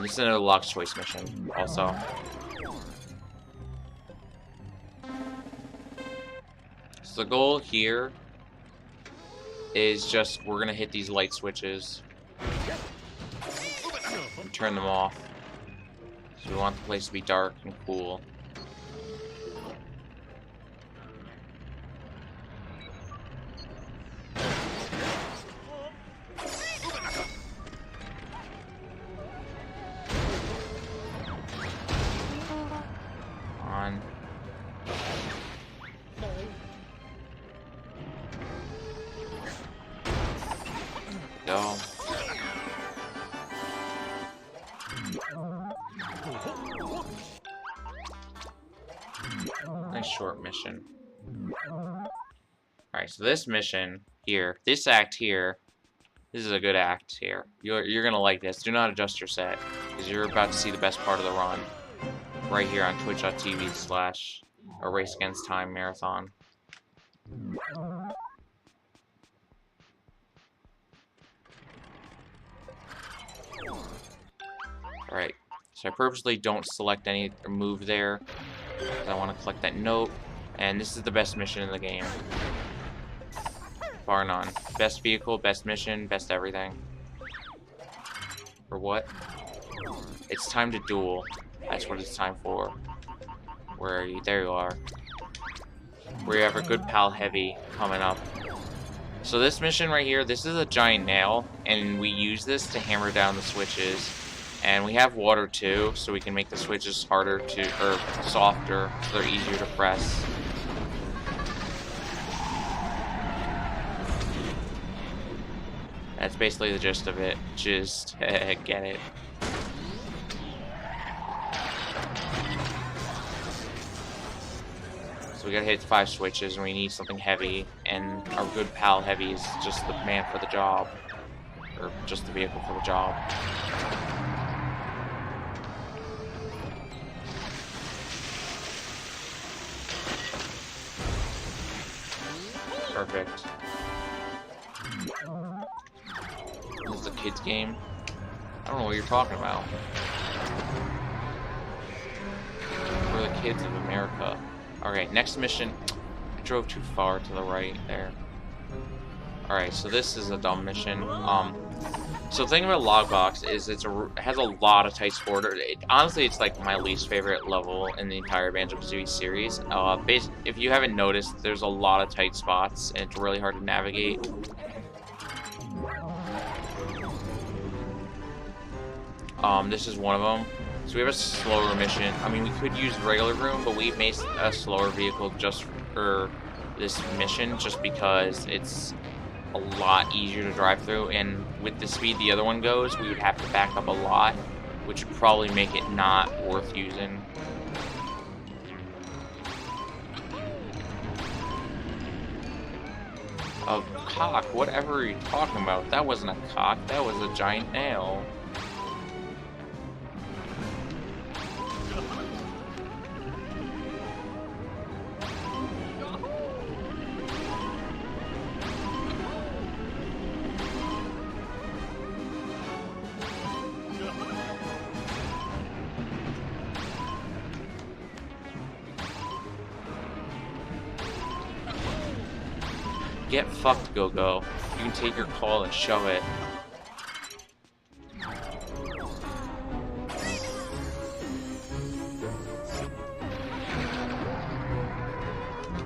This is another locked choice mission, also. So the goal here is just, we're gonna hit these light switches and turn them off. So we want the place to be dark and cool. On. Go. Nice short mission. Alright, so this mission here, this act here, this is a good act here. You're gonna like this. Do not adjust your set, because you're about to see the best part of the run. Right here on twitch.tv/A Race Against Time Marathon. Alright, so I purposely don't select any move there, because I want to collect that note, and this is the best mission in the game. Bar none. Best vehicle, best mission, best everything. For what? It's time to duel. That's what it's time for. Where are you? There you are. We have a good pal Heavy coming up. So this mission right here, this is a giant nail, and we use this to hammer down the switches. And we have water too, so we can make the switches harder to, or softer, so they're easier to press. That's basically the gist of it. Just get it. So we gotta hit 5 switches, and we need something heavy, and our good pal Heavy is just the man for the job. or just the vehicle for the job. Perfect. This is a kid's game. I don't know what you're talking about. We're the kids of America. Alright, next mission. I drove too far to the right there. Alright, so this is a dumb mission. So the thing about Logbox is it has a lot of tight spots. Honestly, it's like my least favorite level in the entire Banjo-Kazooie series. If you haven't noticed, there's a lot of tight spots, and it's really hard to navigate. This is one of them. So we have a slower mission. I mean, we could use regular room, but we made a slower vehicle just for this mission, just because it's a lot easier to drive through, and with the speed the other one goes, we would have to back up a lot, which would probably make it not worth using. A cock? Whatever are you talking about? That wasn't a cock, that was a giant nail. Get fucked, Go-Go. You can take your call and shove it.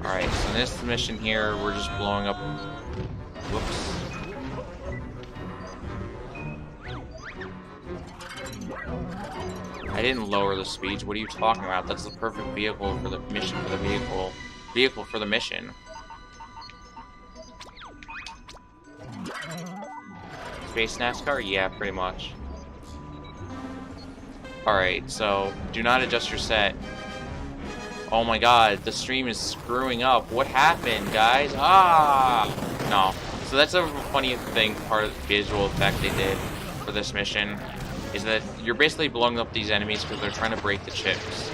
Alright, so this mission here, we're just blowing up... Whoops. I didn't lower the speeds. What are you talking about? That's the perfect vehicle for the mission for the vehicle. Vehicle for the mission. Space NASCAR? Yeah, pretty much. Alright, so do not adjust your set. Oh my god, the stream is screwing up. What happened, guys? Ah! No. So that's a funny thing, part of the visual effect they did for this mission, is that you're basically blowing up these enemies because they're trying to break the chips.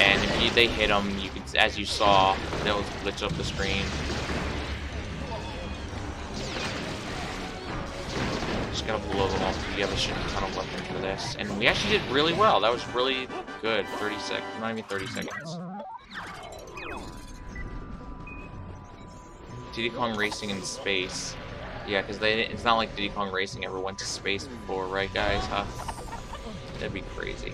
And if they hit them, you can, as you saw, they'll glitch up the screen. Just gotta blow them up. We have a shit ton of weapons for this. And we actually did really well. That was really good. 30 seconds. Not even 30 seconds. Diddy Kong Racing in space. Yeah, because it's not like Diddy Kong Racing ever went to space before, right, guys? Huh? That'd be crazy.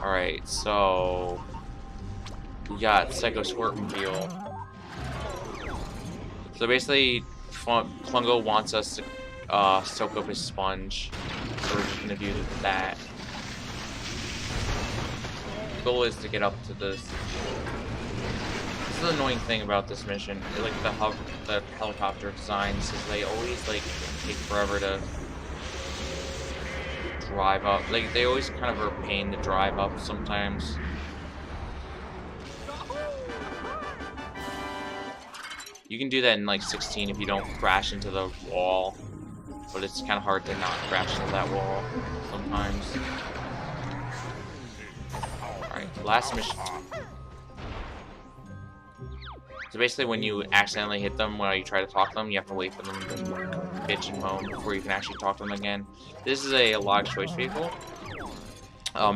Alright, so... we got Psycho Squirtmobile. So basically, Klungo wants us to soak up his sponge, so we're just gonna do that. The goal is to get up to this. This is the annoying thing about this mission. Like the helicopter designs is they always like take forever to drive up. Like they always kind of are a pain to drive up sometimes. You can do that in like 16 if you don't crash into the wall, but it's kind of hard to not crash into that wall sometimes. Alright, last mission. So basically when you accidentally hit them while you try to talk to them, you have to wait for them to bitch and moan before you can actually talk to them again. This is a log choice vehicle.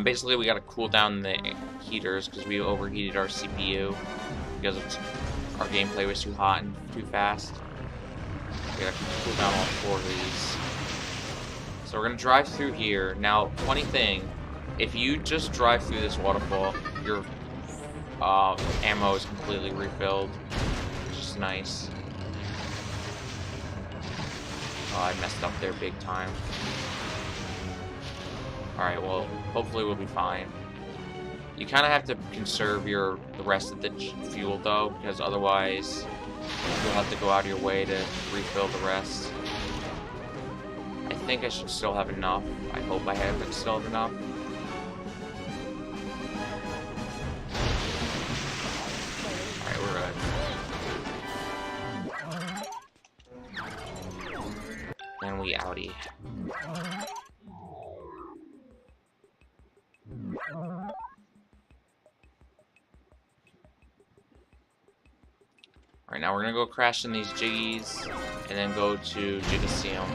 Basically we gotta cool down the heaters because we overheated our CPU because our gameplay was too hot and too fast. We gotta cool down all 4 of these. So we're gonna drive through here. Now, funny thing, if you just drive through this waterfall, your ammo is completely refilled, which is nice. Oh, I messed up there big time. Alright, well, hopefully we'll be fine. You kind of have to conserve the rest of the fuel, though, because otherwise you'll have to go out of your way to refill the rest. I think I should still have enough. I hope I still have enough. Alright, we're good. Alright, now we're gonna go crash in these Jiggies, and then go to Jiggaseum.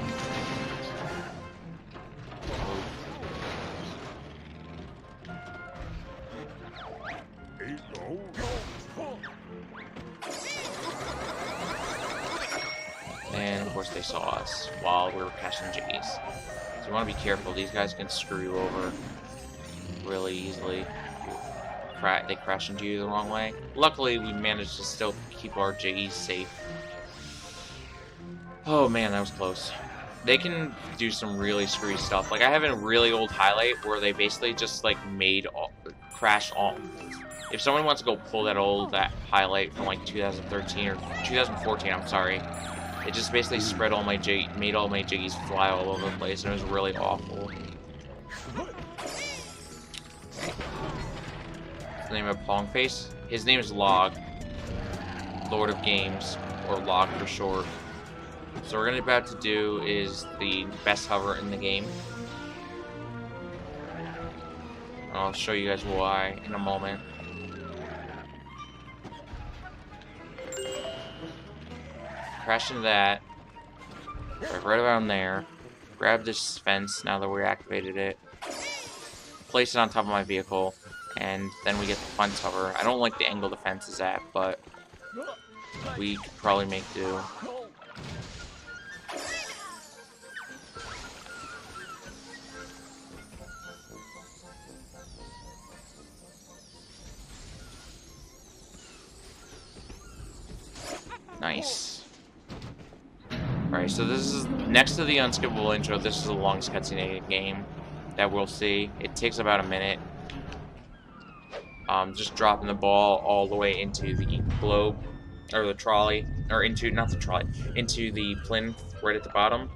And of course they saw us while we were crashing Jiggies. So you want to be careful, these guys can screw you over really easily. They crash into you the wrong way. Luckily, we managed to still keep our Jiggies safe. Oh man, that was close. They can do some really screwy stuff. Like, I have a really old highlight where they basically just, like, crash all. If someone wants to go pull that highlight from, like, 2013 or 2014, I'm sorry. It just basically made all my Jiggies fly all over the place, and it was really awful. What's the name of Pongface? His name is Log. Lord of Games, or Log for short. So what we're about to do is the best hover in the game. I'll show you guys why in a moment. Crash into that. Right around there. Grab this fence now that we activated it. Place it on top of my vehicle. And then we get the fence hover. I don't like the angle the fence is at, but we could probably make do. Nice. Alright, so this is next to the unskippable intro. This is the longest cutscene game that we'll see. It takes about a minute. Just dropping the ball all the way into the globe, or the trolley, or not the trolley, into the plinth right at the bottom.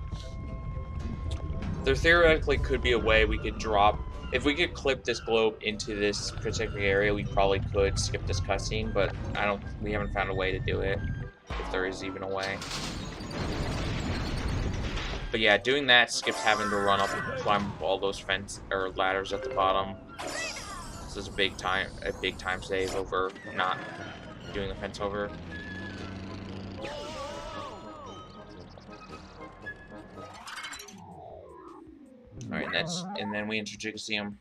There theoretically could be a way we could drop. If we could clip this globe into this particular area, we probably could skip this cutscene, but we haven't found a way to do it. If there is even a way. But yeah, doing that skips having to run up and climb all those ladders at the bottom. This is a big time save over not doing the fence over. Alright, and then we enter Jiggaseum.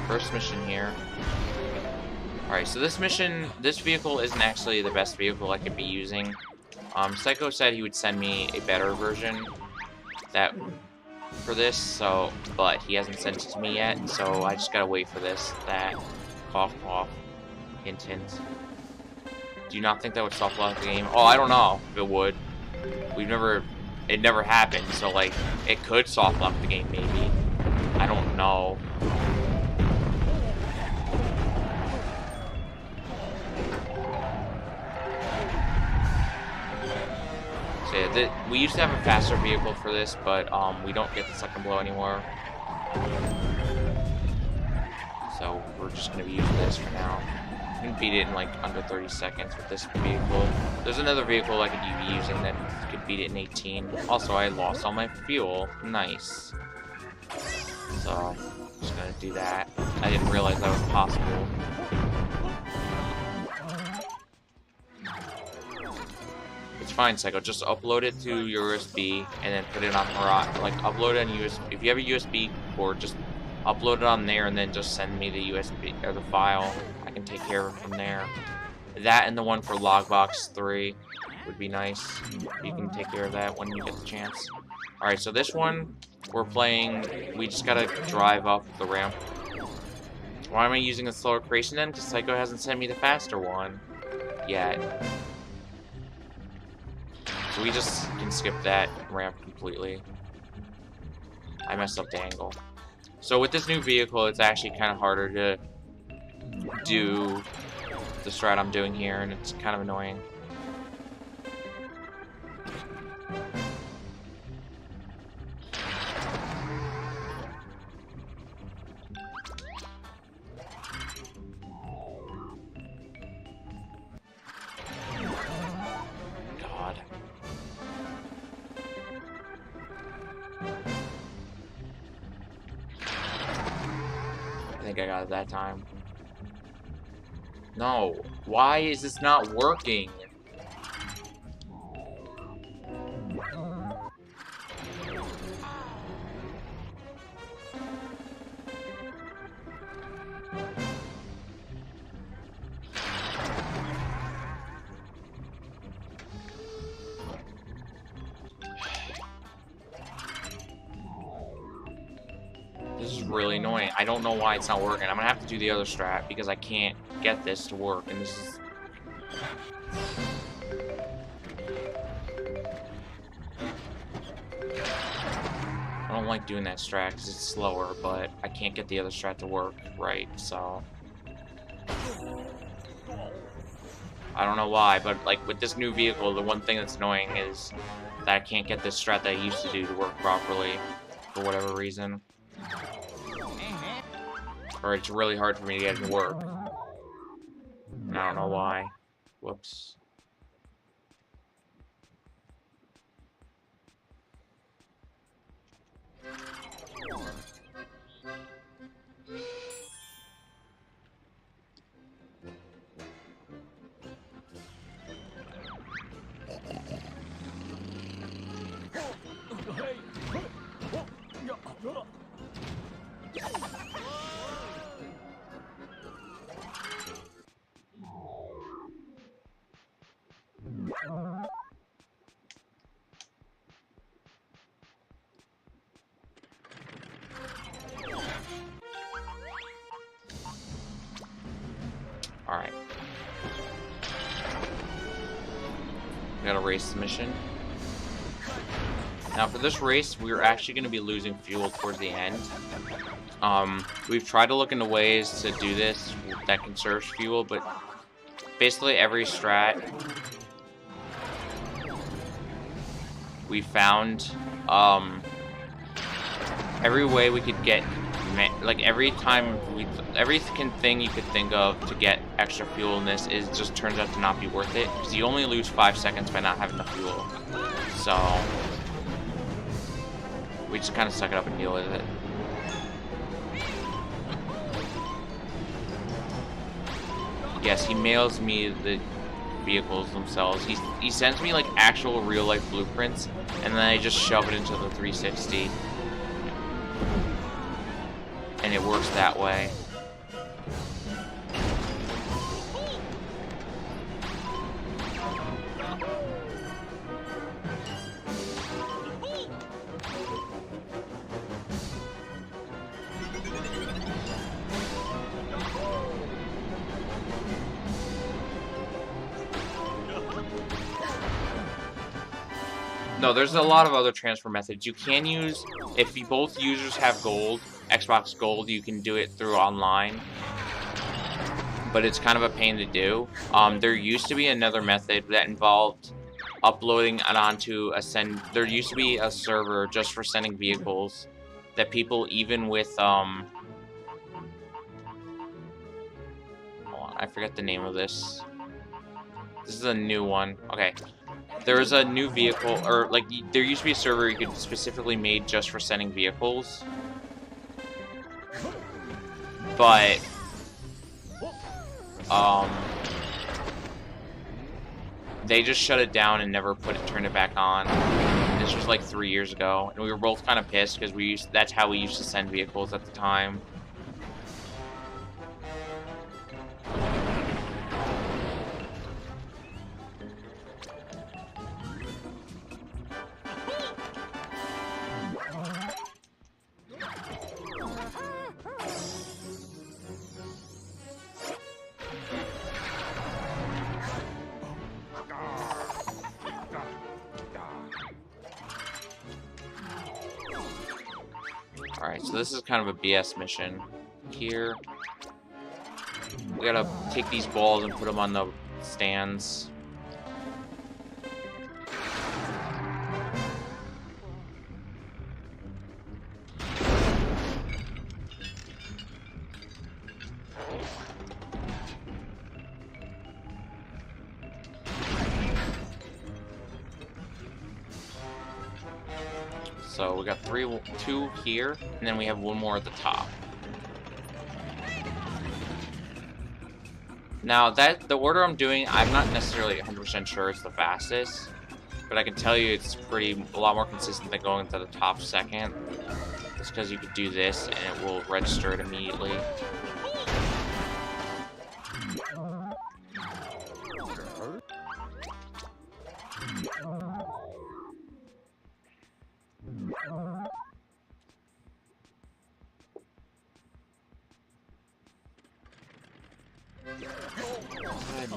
First mission here. Alright, so this vehicle isn't actually the best vehicle I could be using. Psycho said he would send me a better version for this, but he hasn't sent it to me yet, so I just gotta wait for that. Cough, cough. Hint, hint. Do you not think that would soft lock the game? Oh, I don't know if it would. It never happened, so, like, it could soft lock the game, maybe. I don't know. So yeah, we used to have a faster vehicle for this, but we don't get the second blow anymore. So we're just going to be using this for now. You can beat it in like under 30 seconds with this vehicle. There's another vehicle I could be using that could beat it in 18. Also, I lost all my fuel. Nice. So, I'm just going to do that. I didn't realize that was possible. It's fine, Psycho. Just upload it to your USB and then put it on like upload it on USB. If you have a USB port, just upload it on there and then just send me the USB or the file. I can take care of it from there. That and the one for Logbox 3 would be nice. You can take care of that when you get the chance. Alright, so this one we're playing, we just gotta drive up the ramp. Why am I using a slower creation then? Because Psycho hasn't sent me the faster one yet. So we just can skip that ramp completely. I messed up the angle. So with this new vehicle, it's actually kind of harder to do the strat I'm doing here, and it's kind of annoying. I think I got it that time. No. Why is this not working? This is really annoying. I don't know why it's not working. I'm gonna have to do the other strat because I can't get this to work, and this is... I don't like doing that strat because it's slower, but I can't get the other strat to work right, so... I don't know why, but like with this new vehicle, the one thing that's annoying is that I can't get this strat that I used to do to work properly for whatever reason. Or it's really hard for me to get it to work. And I don't know why. Whoops. Alright. We gotta race the mission. Now for this race, we're actually gonna be losing fuel towards the end. We've tried to look into ways to do this that conserves fuel, but basically every strat we found, every way we could get, like every thing you could think of to get extra fuel in this is just turns out to not be worth it, because you only lose 5 seconds by not having the fuel. So we just kind of suck it up and deal with it. Yes, he mails me the vehicles themselves. He sends me like actual real life blueprints, and then I just shove it into the 360. And it works that way. No, there's a lot of other transfer methods. You can use, if both users have gold, Xbox Gold, you can do it through online. But it's kind of a pain to do. There used to be another method that involved uploading it onto there used to be a server just for sending vehicles that people, even with, hold on, I forget the name of this. This is a new one. Okay. There was a new vehicle, or like, there used to be a server you could specifically made just for sending vehicles. But, they just shut it down and never turned it back on. This was like 3 years ago, and we were both kind of pissed because that's how we used to send vehicles at the time. Alright, so this is kind of a BS mission. Here, we gotta take these balls and put them on the stands. So we got two here, and then we have one more at the top. Now, the order I'm doing, I'm not necessarily 100% sure it's the fastest, but I can tell you it's a lot more consistent than going to the top second. It's because you could do this, and it will register it immediately.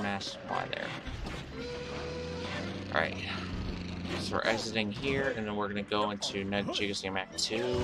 Mass supply there. Alright. So we're exiting here, and then we're gonna go into Madtaz64 Act 2.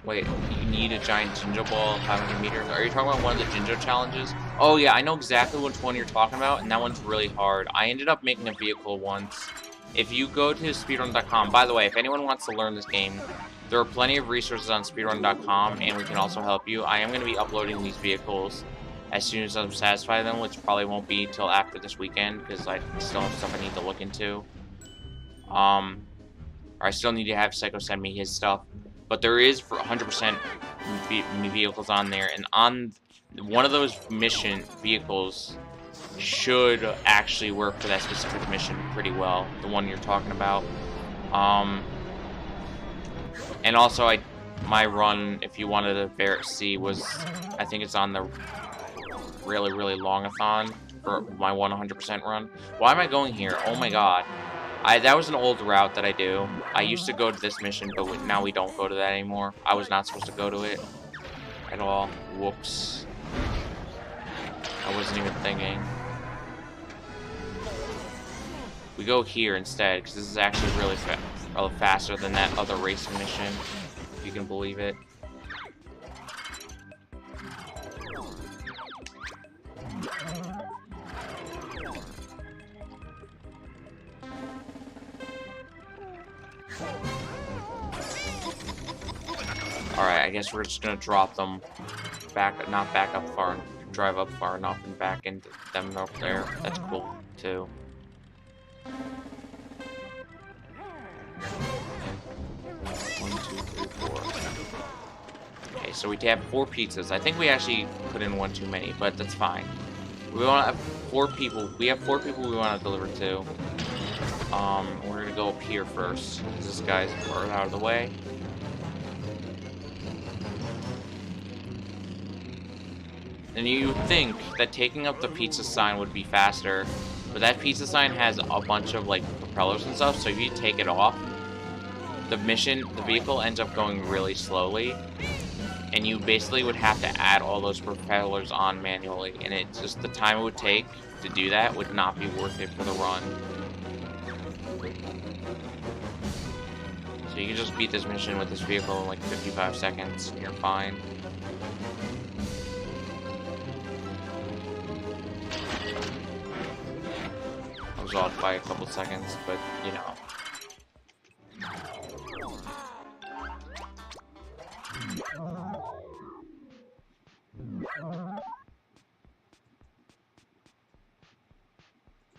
Wait, you need a giant Jinjo ball of 500 meters? Are you talking about one of the Jinjo challenges? Oh yeah, I know exactly which one you're talking about, and that one's really hard. I ended up making a vehicle once. If you go to speedrun.com, by the way, if anyone wants to learn this game, there are plenty of resources on speedrun.com, and we can also help you. I am going to be uploading these vehicles as soon as I'm satisfied with them, which probably won't be till after this weekend, because I still have stuff I need to look into. Or I still need to have Psycho send me his stuff. But there is for 100% vehicles on there, and on one of those mission vehicles should actually work for that specific mission pretty well, the one you're talking about. And also, my run, if you wanted to see, was, I think it's on the really, really longathon for my 100% run. Why am I going here? Oh my god. That was an old route that I do. I used to go to this mission, but now we don't go to that anymore. I was not supposed to go to it at all. Whoops. I wasn't even thinking. We go here instead, because this is actually really faster than that other racing mission, if you can believe it. Alright, I guess we're just gonna drop them not back up far, drive up far enough and back into them up there. That's cool, too. 1, 2, 3, 4. Okay, so we have 4 pizzas. I think we actually put in one too many, but that's fine. We want to have 4 people. We have 4 people we want to deliver to. We're gonna go up here first, because this guy's out of the way. And you think that taking up the pizza sign would be faster, but that pizza sign has a bunch of like propellers and stuff, so if you take it off, the vehicle ends up going really slowly, and you basically would have to add all those propellers on manually, and it's just the time it would take to do that would not be worth it for the run. So you can just beat this mission with this vehicle in like 55 seconds, and you're fine. I was off by a couple seconds, but you know.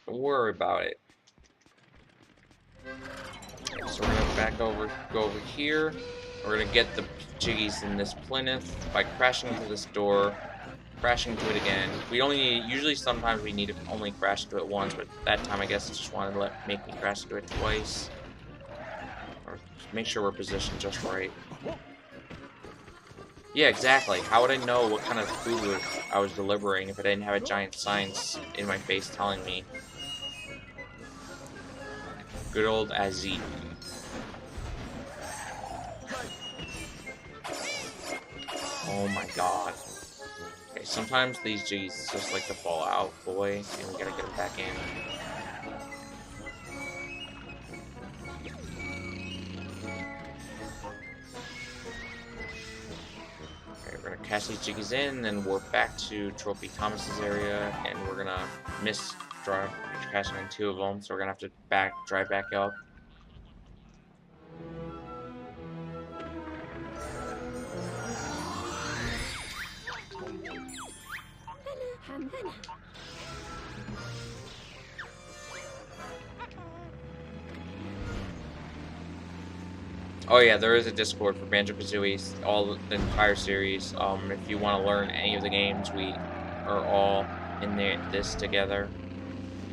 Don't worry about it. Okay, so we're gonna go over here. We're gonna get the jiggies in this Plymouth by crashing into this door, crashing into it again. Usually sometimes we need to only crash into it once, but that time I guess it just wanted to make me crash into it twice. Or make sure we're positioned just right. Yeah, exactly. How would I know what kind of food I was delivering if I didn't have a giant sign in my face telling me? Good old Azit. Oh my god. Okay, sometimes these G's just like to fall out, boy, and we gotta get them back in. Okay, we're gonna catch these Jiggies in, then warp back to Trophy Thomas's area, and we're gonna miss catching in 2 of them, so we're gonna have to drive back up. Oh yeah, there is a Discord for Banjo-Kazooie, all the entire series. If you want to learn any of the games, we are all in this together.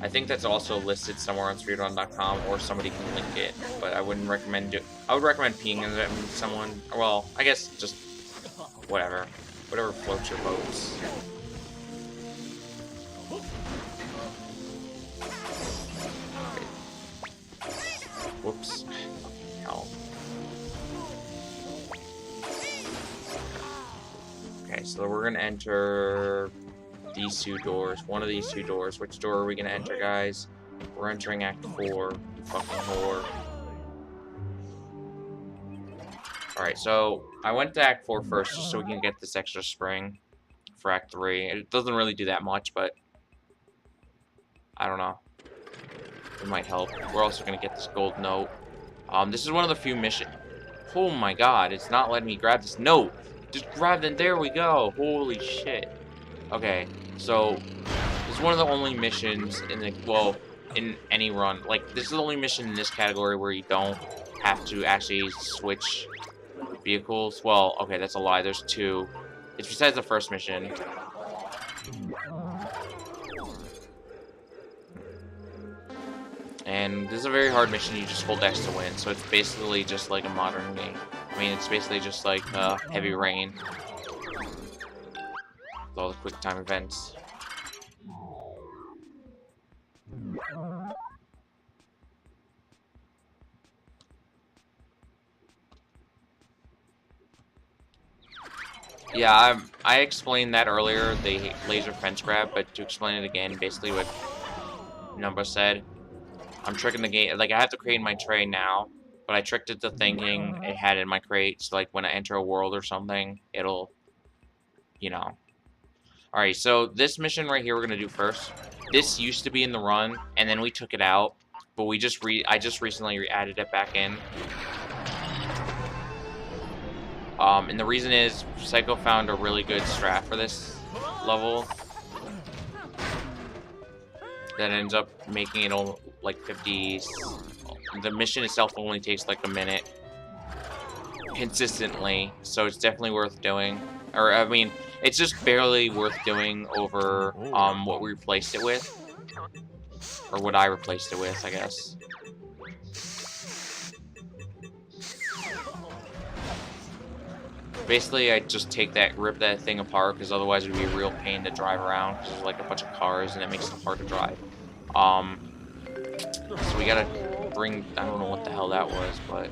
I think that's also listed somewhere on speedrun.com, or somebody can link it. But I wouldn't recommend it. I would recommend pinging someone. Well, I guess just whatever floats your boats. Whoops. Oh. Okay, so we're gonna enter these two doors. One of these two doors. Which door are we gonna enter, guys? We're entering Act 4. You fucking whore. Alright, so I went to Act 4 first just so we can get this extra spring for Act 3. It doesn't really do that much, but I don't know. It might help. We're also gonna get this gold note. This is one of the few missions. Oh my god, it's not letting me grab this note. Just grab it. There we go. Holy shit. Okay, so this is one of the only missions in the in any run. Like, this is the only mission in this category where you don't have to actually switch vehicles. Well, okay, that's a lie. There's two. It's besides the first mission. And this is a very hard mission. You just hold X to win. So it's basically just like a modern game. I mean, it's basically just like Heavy Rain. With all the quick time events. Yeah, I explained that earlier, the laser fence grab, but to explain it again, basically what Numba said. I'm tricking the game. Like, I have to create my tray now, but I tricked it to thinking it had it in my crate. So, like, when I enter a world or something, it'll, you know. Alright, so this mission right here we're going to do first. This used to be in the run, and then we took it out. But I just recently added it back in. And the reason is, Psycho found a really good strat for this level. That ends up making it all like 50. The mission itself only takes like a minute consistently, so it's definitely worth doing. Or I mean, it's just barely worth doing over what we replaced it with, or what I replaced it with, I guess. Basically, I just rip that thing apart, because otherwise it would be a real pain to drive around. There's like a bunch of cars, and it makes it hard to drive. So we gotta bring, I don't know what the hell that was, but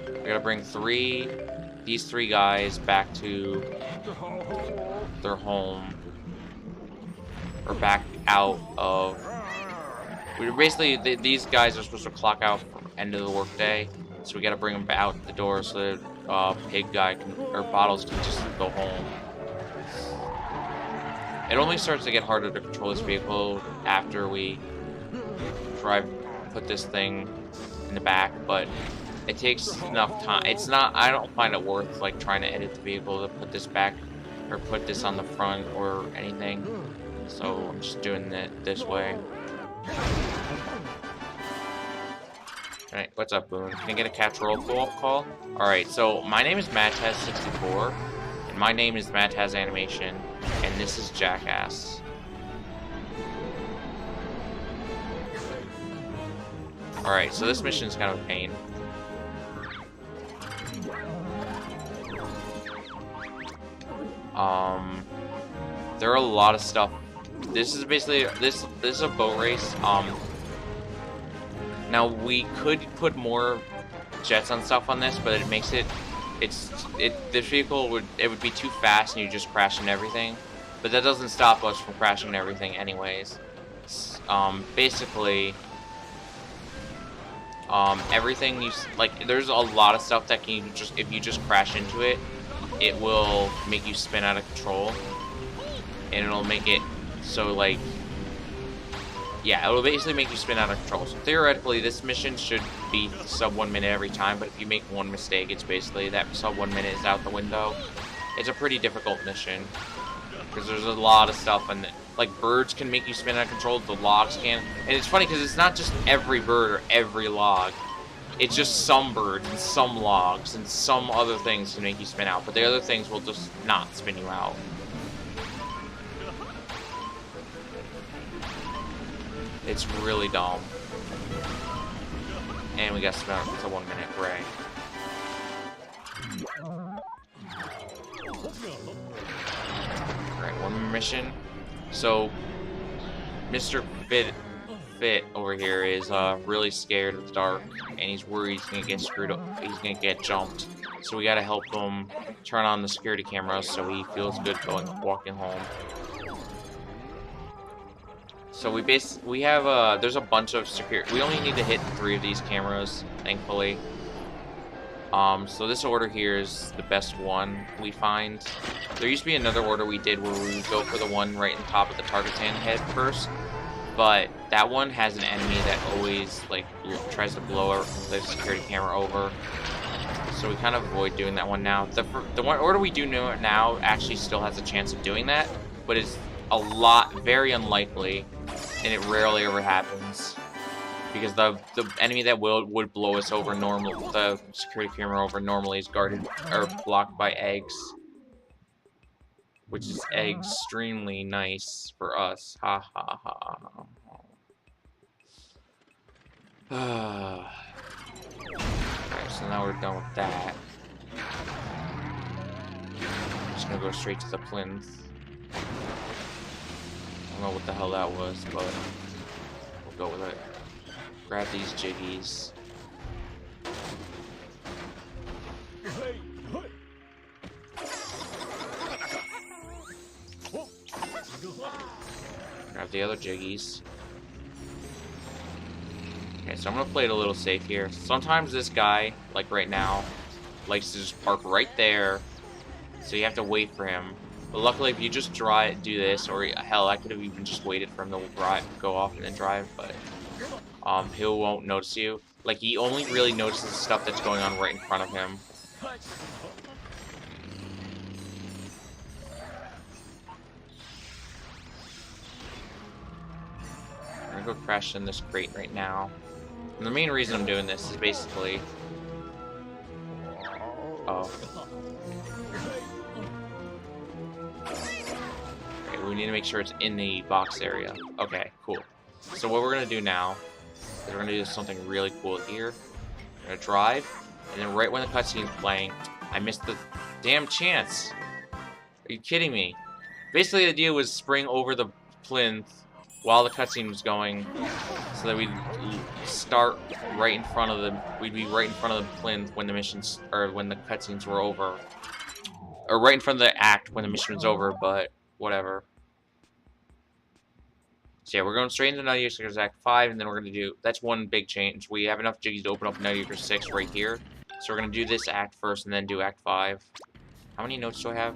we gotta bring these three guys back to their home, or back out of, these guys are supposed to clock out for end of the workday, so we gotta bring them out the door so that pig guy or Bottles can just go home. It only starts to get harder to control this vehicle after we put this thing in the back, but it takes enough time. I don't find it worth like trying to edit the vehicle to put this back or put this on the front or anything. So I'm just doing it this way. Alright, what's up, Boone? Can I get a catch roll call? Alright, so my name is Madtaz64, and my name is Madtaz Animation, and this is Jackass. Alright, so this mission is kind of a pain. There are a lot of stuff. This is basically this is a boat race. Now we could put more jets on stuff on this, but it makes this vehicle would be too fast and you just crash into everything. But that doesn't stop us from crashing into everything anyways. Basically, everything there's a lot of stuff that if you just crash into it, it will make you spin out of control, and it'll make it so yeah, it'll basically make you spin out of control. So theoretically, this mission should be sub 1 minute every time, but if you make one mistake, it's basically that sub 1 minute is out the window. It's a pretty difficult mission, because there's a lot of stuff Like, birds can make you spin out of control, the logs can. And it's funny because it's not just every bird or every log. It's just some birds and some logs and some other things can make you spin out. But the other things will just not spin you out. It's really dumb. And we got spin out to 1 minute, Ray. Alright, one more mission. So, Mr. Fit over here is really scared of the dark, and he's worried he's gonna get screwed up. He's gonna get jumped. So we gotta help him turn on the security cameras so he feels good walking home. So we have there's a bunch of security. We only need to hit 3 of these cameras, thankfully. So this order here is the best one we find. There used to be another order we did where we would go for the one right in top of the target's head first, but that one has an enemy that always like tries to blow the security camera over. So we kind of avoid doing that one now. The one order we do now actually still has a chance of doing that, but it's very unlikely, and it rarely ever happens. Because the enemy that would blow us over the security camera over normally is guarded or blocked by eggs. Which is extremely nice for us. Ha ha ha. Alright, so now we're done with that. I'm just gonna go straight to the plinth. I don't know what the hell that was, but we'll go with it. Grab these jiggies. Grab the other jiggies. Okay, so I'm gonna play it a little safe here. Sometimes this guy, like right now, likes to just park right there, so you have to wait for him. But luckily, if you just do this, or hell, I could have even just waited for him to go off and then drive, but he won't notice you. Like, he only really notices the stuff that's going on right in front of him. I'm gonna go crash in this crate right now. And the main reason I'm doing this is basically... Oh. Okay, we need to make sure it's in the box area. Okay, cool. So what we're gonna do now is we're gonna do something really cool here. We're gonna drive, and then right when the cutscene's playing, I missed the damn chance. Are you kidding me? Basically, the idea was spring over the plinth while the cutscene was going, so that we'd start right in front of the. We'd be right in front of the plinth when the missions or when the cutscenes were over, or right in front of the act when the mission was over. But whatever. So yeah, we're going straight into Nutty Yakers Act 5, and then we're going to do... That's one big change. We have enough jiggies to open up Nutty Yakers 6 right here. So we're going to do this act first, and then do Act 5. How many notes do I have?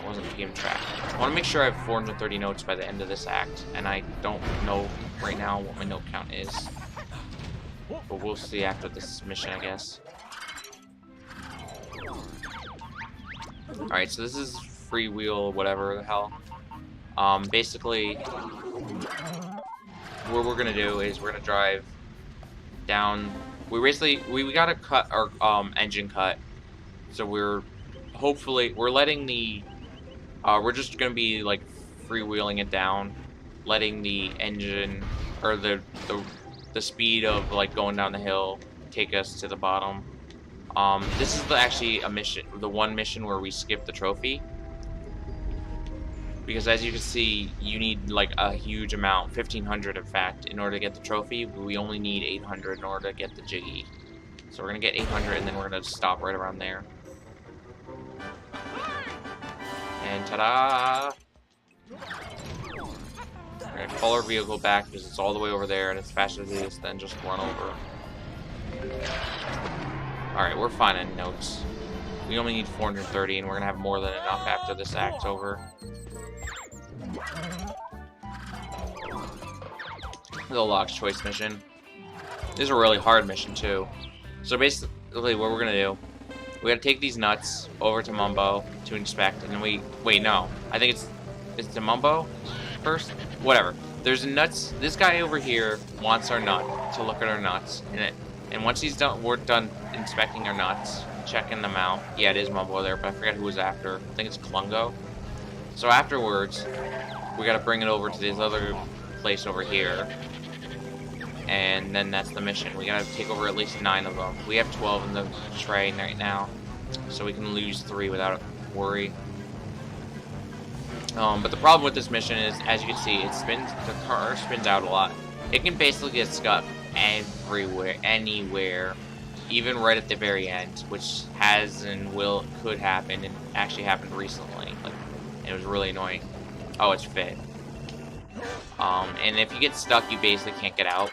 I wasn't keeping track. I want to make sure I have 430 notes by the end of this act, and I don't know right now what my note count is. But we'll see after this mission, I guess. Alright, so this is freewheel, whatever the hell. Basically, what we're gonna do is we're gonna drive down. We gotta cut our engine cut. So we're letting the we're just gonna be like freewheeling it down, letting the engine or the speed of like going down the hill take us to the bottom. This is actually a mission, the one mission where we skip the trophy. Because as you can see, you need like a huge amount, 1,500 in fact, in order to get the trophy. But we only need 800 in order to get the jiggy. So we're gonna get 800, and then we're gonna stop right around there. And ta-da! We're gonna call our vehicle back because it's all the way over there, and it's faster to do this than just run over. All right, we're fine on notes. We only need 430, and we're gonna have more than enough after this act's over. The Log's Choice mission. This is a really hard mission too. So basically, what we're gonna do, we gotta take these nuts over to Mumbo to inspect, and then wait, no, I think it's to Mumbo. first, whatever. There's nuts. This guy over here wants our nut to look at our nuts, and once he's done, we're done inspecting our nuts, checking them out. Yeah, it is Mumbo there, but I forget who was after. I think it's Klungo. So afterwards, we gotta bring it over to this other place over here, and then that's the mission. We gotta take over at least 9 of them. We have 12 in the tray right now, so we can lose 3 without worry. But the problem with this mission is, as you can see, the car spins out a lot. It can basically get stuck everywhere, anywhere, even right at the very end, which has and could happen, and actually happened recently. Like, it was really annoying. Oh, it's fit. And if you get stuck, you basically can't get out.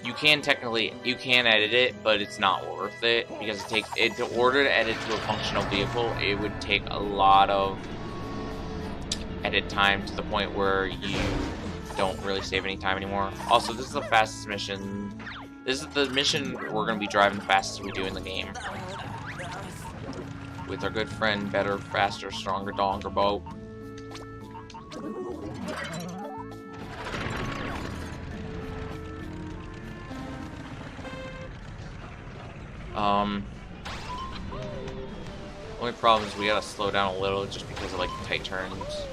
You can edit it, but it's not worth it, because in order to edit to a functional vehicle, it would take a lot of edit time to the point where you don't really save any time anymore. Also, this is the fastest mission. This is the mission we're going to be driving the fastest we do in the game. With our good friend, better, faster, stronger, longer boat. Only problem is we gotta slow down a little just because of like tight turns.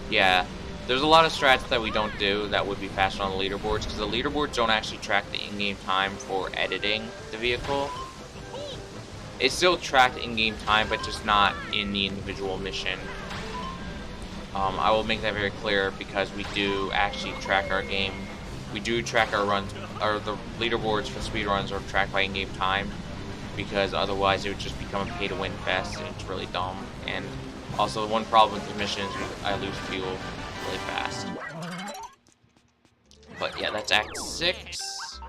Yeah, there's a lot of strats that we don't do that would be faster on the leaderboards, because the leaderboards don't actually track the in-game time for editing the vehicle. It's still tracked in-game time, but just not in the individual mission. I will make that very clear, because we do actually track our game. We do track our runs, or the leaderboards for speedruns are tracked by in-game time, because otherwise it would just become a pay-to-win fest, and it's really dumb. And also, the one problem with the mission is I lose fuel really fast. But yeah, that's Act 6.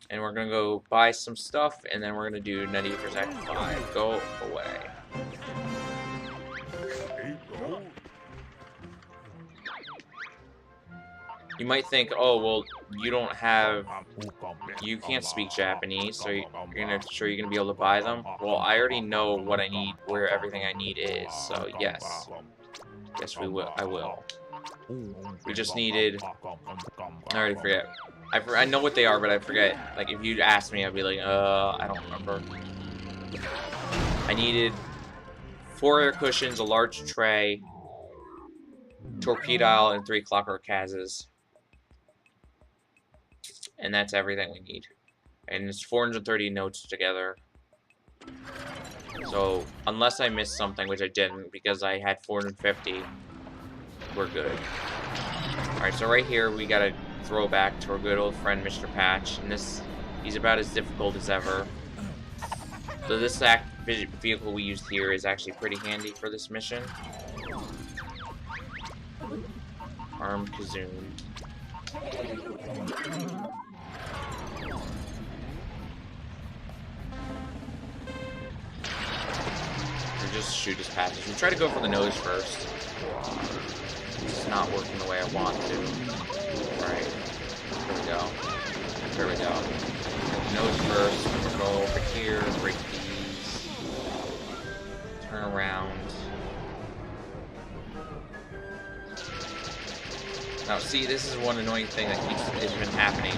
And we're gonna go buy some stuff, and then we're gonna do Nutty Acres Act 5. Go away. You might think, oh, well, you can't speak Japanese, so you're gonna be able to buy them? Well, I already know what I need, where everything I need is, so yes. Yes, I will. We just needed, I already forget. I know what they are, but I forget. Like, if you'd ask me, I'd be like, I don't remember. I needed 4 air cushions, a large tray, torpedo, and 3 clockwork Kazas. And that's everything we need. And it's 430 notes together. So, unless I missed something, which I didn't, because I had 450, we're good. Alright, so right here, we gotta throw back to our good old friend, Mr. Patch. And he's about as difficult as ever. So this vehicle we used here is actually pretty handy for this mission. Armed Kazooie. Or just shoot his passage. We try to go for the nose first. It's not working the way I want to. Alright. Here we go. There we go. Nose first. We'll go over here, break these. Turn around. Now, see, this is one annoying thing that has been happening.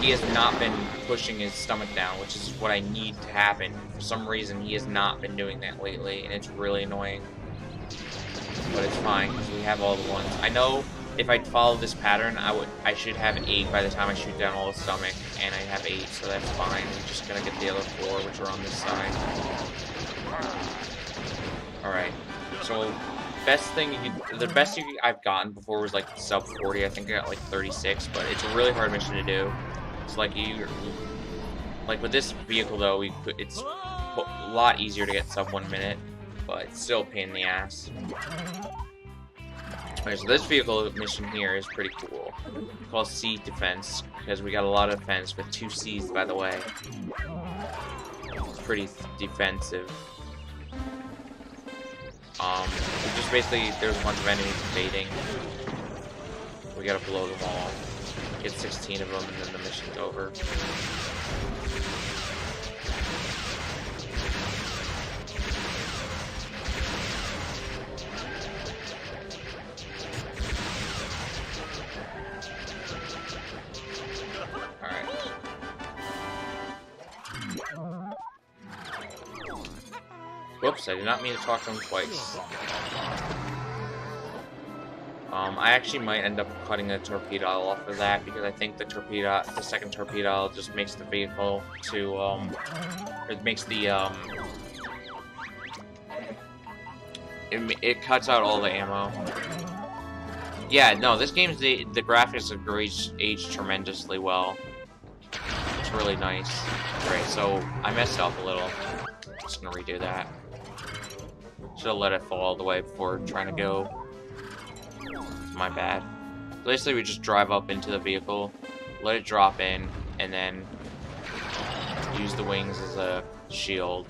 He has not been pushing his stomach down, which is what I need to happen. For some reason, he has not been doing that lately, and it's really annoying. But it's fine, because we have all the ones. I know if I follow this pattern, I should have 8 by the time I shoot down all the stomach, and I have 8, so that's fine. We're just gonna get the other 4, which are on this side. Alright, so the best I've gotten before was like sub 40. I think I got like 36, but it's a really hard mission to do. It's like like with this vehicle though, it's a lot easier to get sub 1 minute, but it's still a pain in the ass. Okay, so this vehicle mission here is pretty cool. It's called Sea Defense, because we got a lot of defense with 2 C's, by the way. It's pretty defensive. Just basically, there's a bunch of enemies invading. We gotta blow them all. Get 16 of them, and then the mission's over. Whoops, I did not mean to talk to him twice. I actually might end up cutting the torpedo off of that because I think the second torpedo just makes the vehicle to, it makes the, it cuts out all the ammo. Yeah, no, this game's, the graphics have aged tremendously well. It's really nice. Great, so I messed up a little. Just gonna redo that. Should've let it fall all the way before trying to go. My bad. Basically, we just drive up into the vehicle, let it drop in, and then use the wings as a shield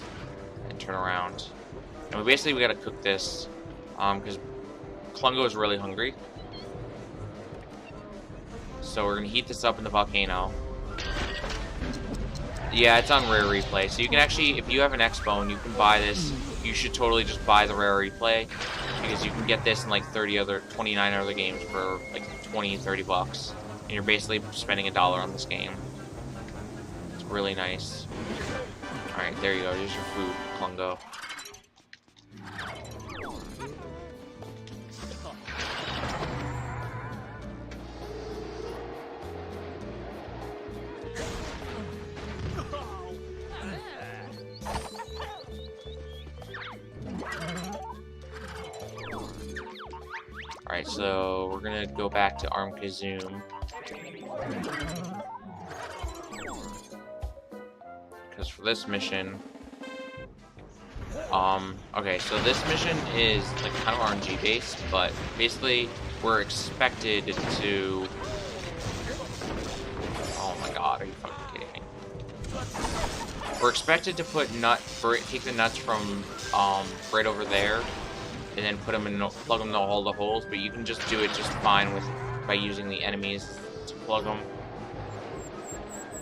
and turn around. And we gotta cook this, because Klungo is really hungry. So we're gonna heat this up in the volcano. Yeah, it's on Rare Replay. So you can actually, if you have an Xbone, you can buy this. You should totally just buy the Rare Replay, because you can get this in like 29 other games for like 20, 30 bucks. And you're basically spending $1 on this game. It's really nice. Alright, there you go. Here's your food, Klungo. Alright, so we're gonna go back to Kazooie. Because for this mission... okay, so this mission is like kind of RNG based, but basically we're expected to... Oh my god, are you fucking kidding me? We're expected to take the nuts from, right over there, and then put them in, plug them in all the holes, but you can just do it just fine by using the enemies to plug them.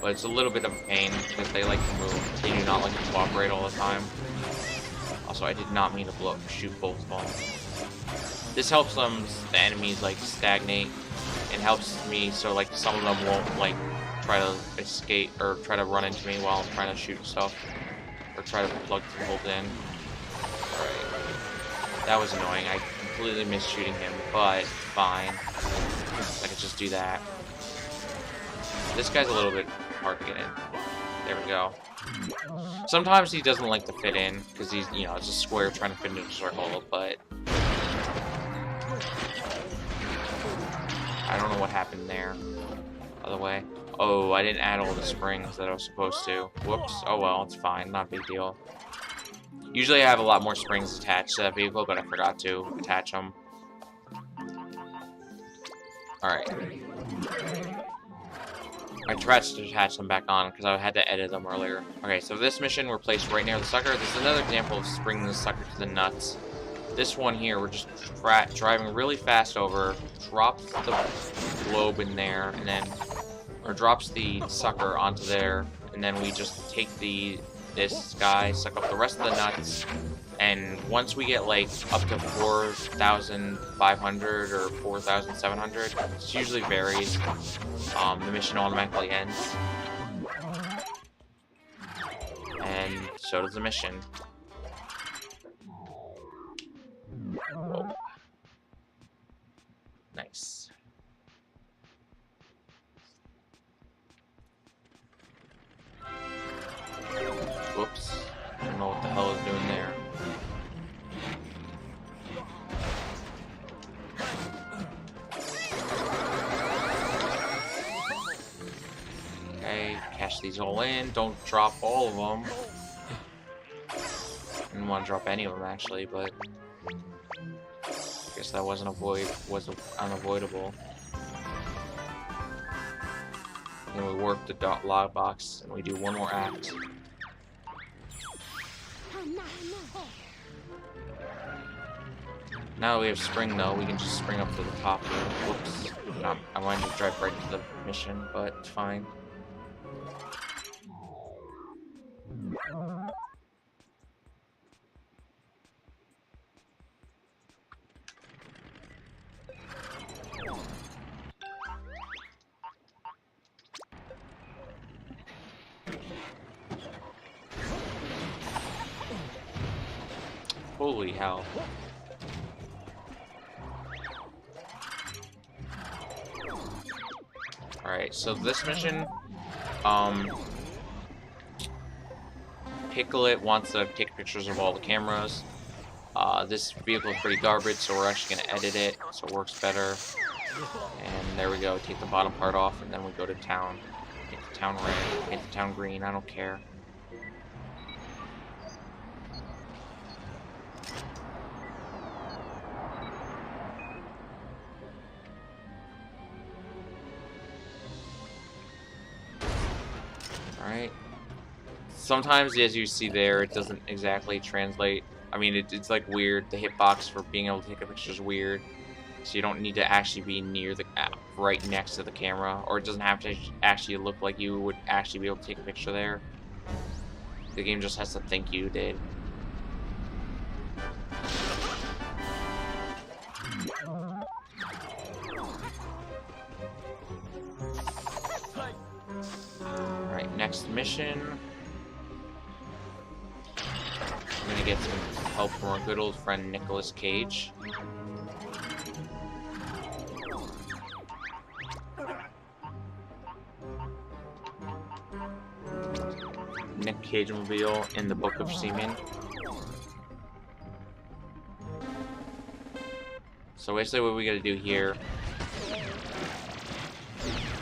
But it's a little bit of a pain because they like to move. They do not like to cooperate all the time. Also, I did not mean to shoot both of them. This helps the enemies like stagnate, and helps me so like some of them won't like try to escape or try to run into me while I'm trying to shoot stuff, or try to plug the holes in. Alright. That was annoying. I completely missed shooting him, but fine. I could just do that. This guy's a little bit hard to get in. There we go. Sometimes he doesn't like to fit in, because he's, you know, it's a square trying to fit into a circle, but... I don't know what happened there. By the way. Oh, I didn't add all the springs that I was supposed to. Whoops. Oh well, it's fine. Not a big deal. Usually I have a lot more springs attached to that vehicle, but I forgot to attach them. Alright. I tried to attach them back on because I had to edit them earlier. Okay, so this mission we're placed right near the sucker. This is another example of springing the sucker to the nuts. This one here, we're just driving really fast over, drops the globe in there, and then, or drops the sucker onto there, and then we just take this guy, suck up the rest of the nuts, and once we get like up to 4,500 or 4,700, it usually varies, the mission automatically ends. And so does the mission. Whoa. Nice. Whoops. I don't know what the hell is doing there. Okay, cash these all in. Don't drop all of them. I didn't want to drop any of them actually, but I guess that was unavoidable. Then we warp the log box and we do one more act. Now that we have spring though, we can just spring up to the top here. Whoops. I wanted to drive right into the mission, but it's fine. Holy hell. Alright, so this mission, Picklet wants to take pictures of all the cameras. This vehicle is pretty garbage, so we're actually going to edit it so it works better. And there we go, take the bottom part off, and then we go to town. Make the town red, make the town green, I don't care. Alright. Sometimes, as you see there, it doesn't exactly translate. I mean, it's like weird. The hitbox for being able to take a picture is weird. So you don't need to actually be near the right next to the camera, or it doesn't have to actually look like you would actually be able to take a picture there. The game just has to think you did. Alright, next mission. I'm gonna get some help from our good old friend Nicolas Cage. Nick Cage mobile in the Book of Seaman. So basically what we gotta do here,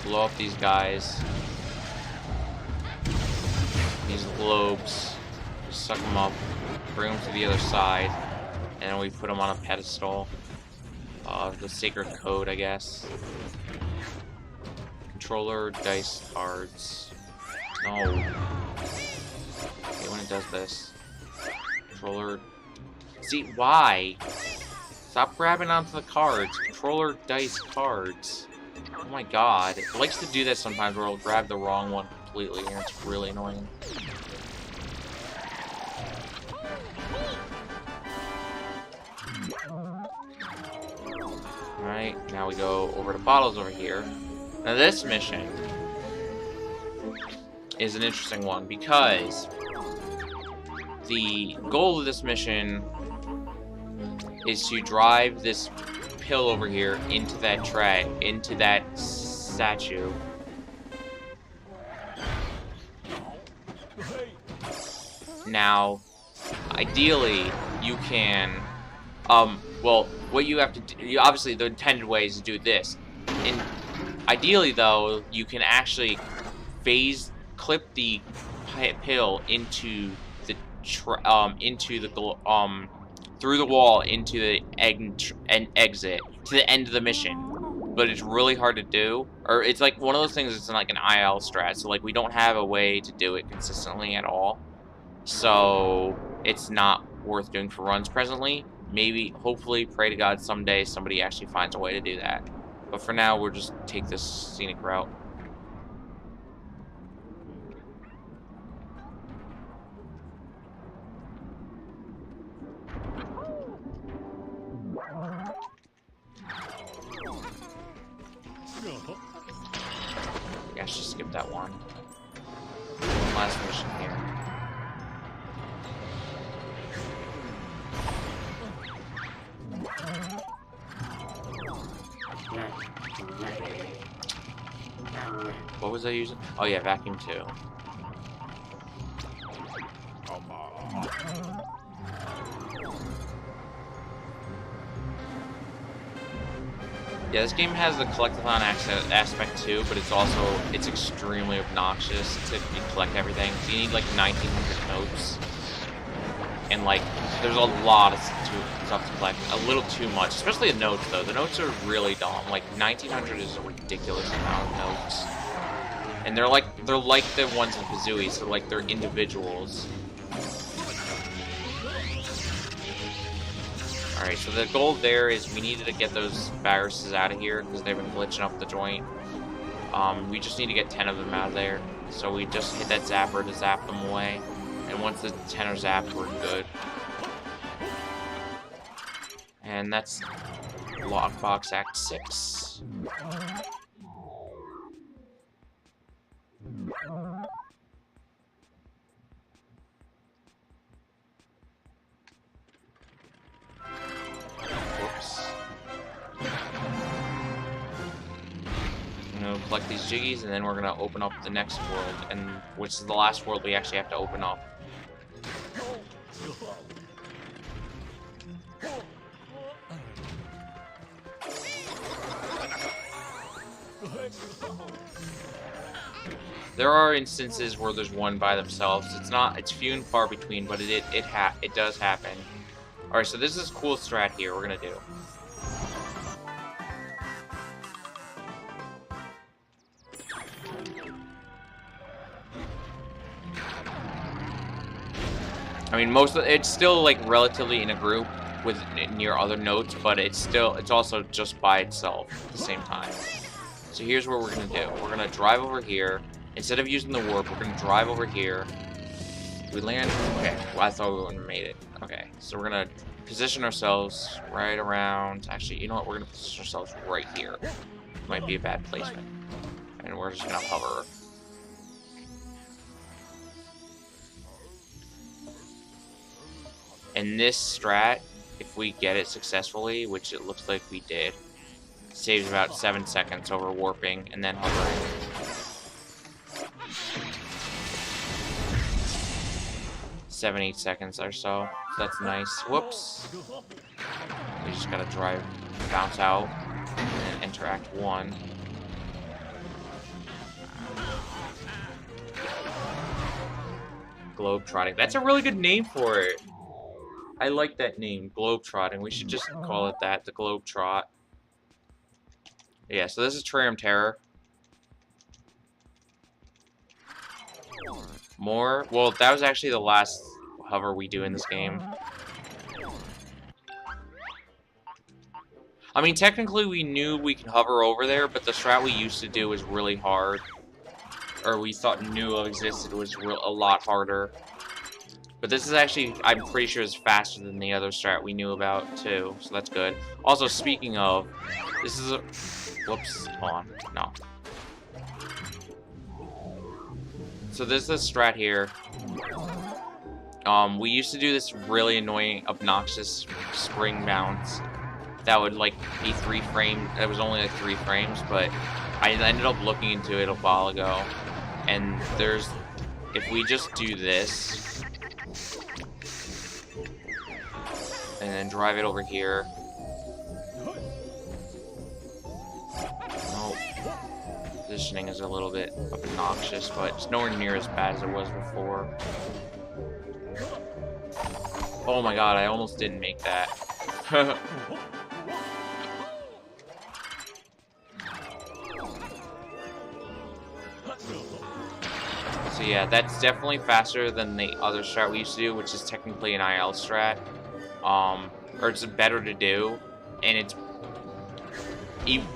blow up these guys, these globes, just suck them up, bring them to the other side, and then we put them on a pedestal. The sacred code, I guess. Controller, dice, cards. No. Okay, when it does this. Controller. See, why? Stop grabbing onto the cards. Controller, dice, cards. Oh my god. It likes to do that sometimes where it'll grab the wrong one completely, and it's really annoying. Alright, now we go over to bottles over here. Now this mission is an interesting one because the goal of this mission is to drive this pill over here into that tray, into that statue. Now, ideally, you can, well, what you have to do, obviously the intended way is to do this. Ideally, though, you can actually clip the pill into the through the wall into the exit to the end of the mission. But it's really hard to do, or it's like one of those things that's in like an IL strat. So like we don't have a way to do it consistently at all. So it's not worth doing for runs presently. Maybe, hopefully, pray to God someday somebody actually finds a way to do that. But for now, we'll just take this scenic route. Yeah, I should skip that one. One last mission here. What was I using? Oh yeah, vacuum too. Yeah, this game has the collectathon aspect too, but it's extremely obnoxious to collect everything. So you need like 1,900 notes, and like there's a lot of stuff to collect. A little too much, especially the notes though. The notes are really dumb. Like 1,900 is a ridiculous amount of notes, and they're like the ones in Kazooie, so like they're individuals. Alright, so the goal there is we needed to get those viruses out of here because they've been glitching up the joint. We just need to get 10 of them out of there. So we just hit that zapper to zap them away. And once the 10 are zapped, we're good. And that's Lockbox Act 6. Whoops. I'm gonna collect these jiggies, and then we're gonna open up the next world, and which is the last world we actually have to open up. There are instances where there's one by themselves. It's few and far between, but it does happen. All right, so this is cool strat here. We're gonna do. I mean, it's still like relatively in a group with near other notes, but it's also just by itself at the same time. So here's what we're gonna do. We're gonna drive over here. Instead of using the warp, we're gonna drive over here. We land. Okay, well, I thought we wouldn't have made it. Okay, so we're gonna position ourselves right around. Actually, you know what? We're gonna position ourselves right here. Might be a bad placement, and we're just gonna hover. And this strat, if we get it successfully, which it looks like we did, saves about 7 seconds over warping and then hovering. 7-8 seconds or so. That's nice. Whoops. We just gotta bounce out, and enter Act 1. Globetrotting. That's a really good name for it. I like that name, Globetrotting. We should just call it that, the Globetrot. Yeah, so this is Triumph Terror. More? Well, that was actually the last hover we do in this game. I mean, technically we knew we could hover over there, but the strat we used to do was really hard. Or we knew existed was a lot harder. But this is actually, I'm pretty sure, is faster than the other strat we knew about, too. So that's good. Also, speaking of, this is a... Whoops. Hold on. No. So this is a strat here. We used to do this really annoying, obnoxious spring bounce. That would, like, be 3 frames. It was only, like, 3 frames, but I ended up looking into it a while ago. And if we just do this... and then drive it over here. Nope. Positioning is a little bit obnoxious, but it's nowhere near as bad as it was before. Oh my god, I almost didn't make that. So yeah, that's definitely faster than the other strat we used to do, which is technically an IL strat. Or it's better to do, and it's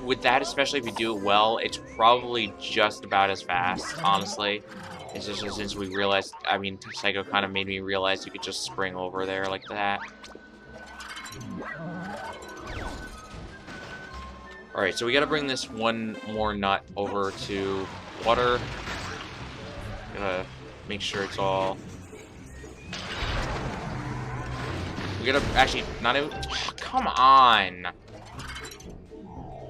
with that, especially if you do it well, it's probably just about as fast, honestly. It's just since we realized, I mean, Psycho kind of made me realize you could just spring over there like that. Alright, so we gotta bring this one more nut over to water. Gotta make sure it's all... We gotta actually not even. Oh, come on!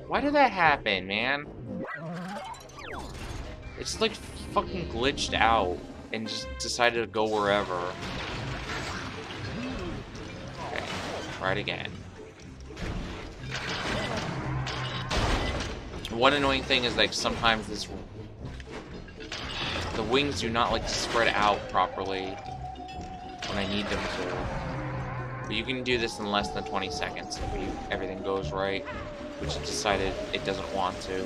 Why did that happen, man? It's like fucking glitched out and just decided to go wherever. Okay, try it again. One annoying thing is like sometimes the wings do not like to spread out properly when I need them to. But you can do this in less than 20 seconds if everything goes right, which it decided it doesn't want to.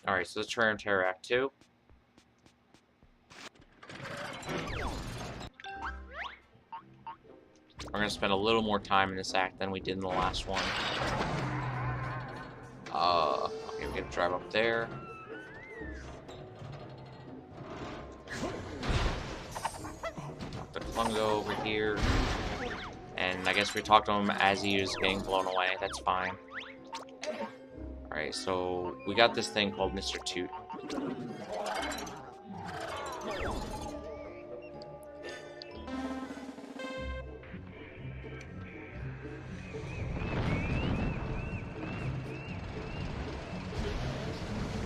Alright, so let's try and Terror Act 2. We're gonna spend a little more time in this act than we did in the last one. Okay, we gotta drive up there. The Klungo over here. And I guess we talked to him as he was getting blown away. That's fine. Alright, so we got this thing called Mr. Toot.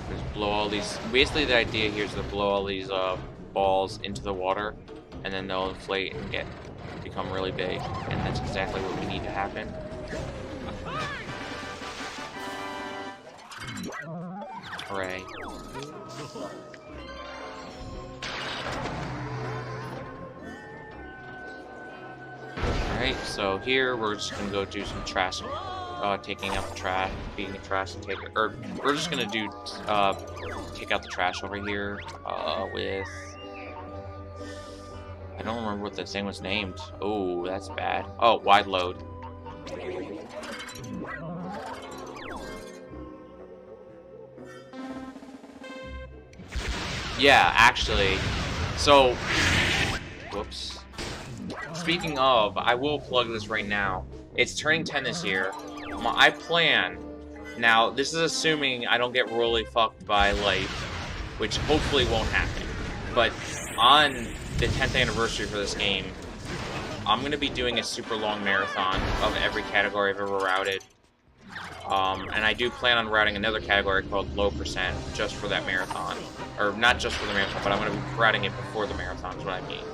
Just blow all these... Basically the idea here is to blow all these balls into the water, and then they'll inflate and become really big, and that's exactly what we need to happen. Hooray. Alright, so here we're just gonna go do some trash, taking out the trash, beating the trash, and or we're just gonna do, take out the trash over here, with... I don't remember what the thing was named. Oh, that's bad. Oh, wide load. Yeah, actually. So, whoops. Speaking of, I will plug this right now. It's turning 10 this year. I plan. Now, this is assuming I don't get royally fucked by life, which hopefully won't happen. But on the 10th anniversary for this game, I'm going to be doing a super long marathon of every category I've ever routed. And I do plan on routing another category called low percent just for that marathon. Or not just for the marathon, but I'm going to be routing it before the marathon is what I mean.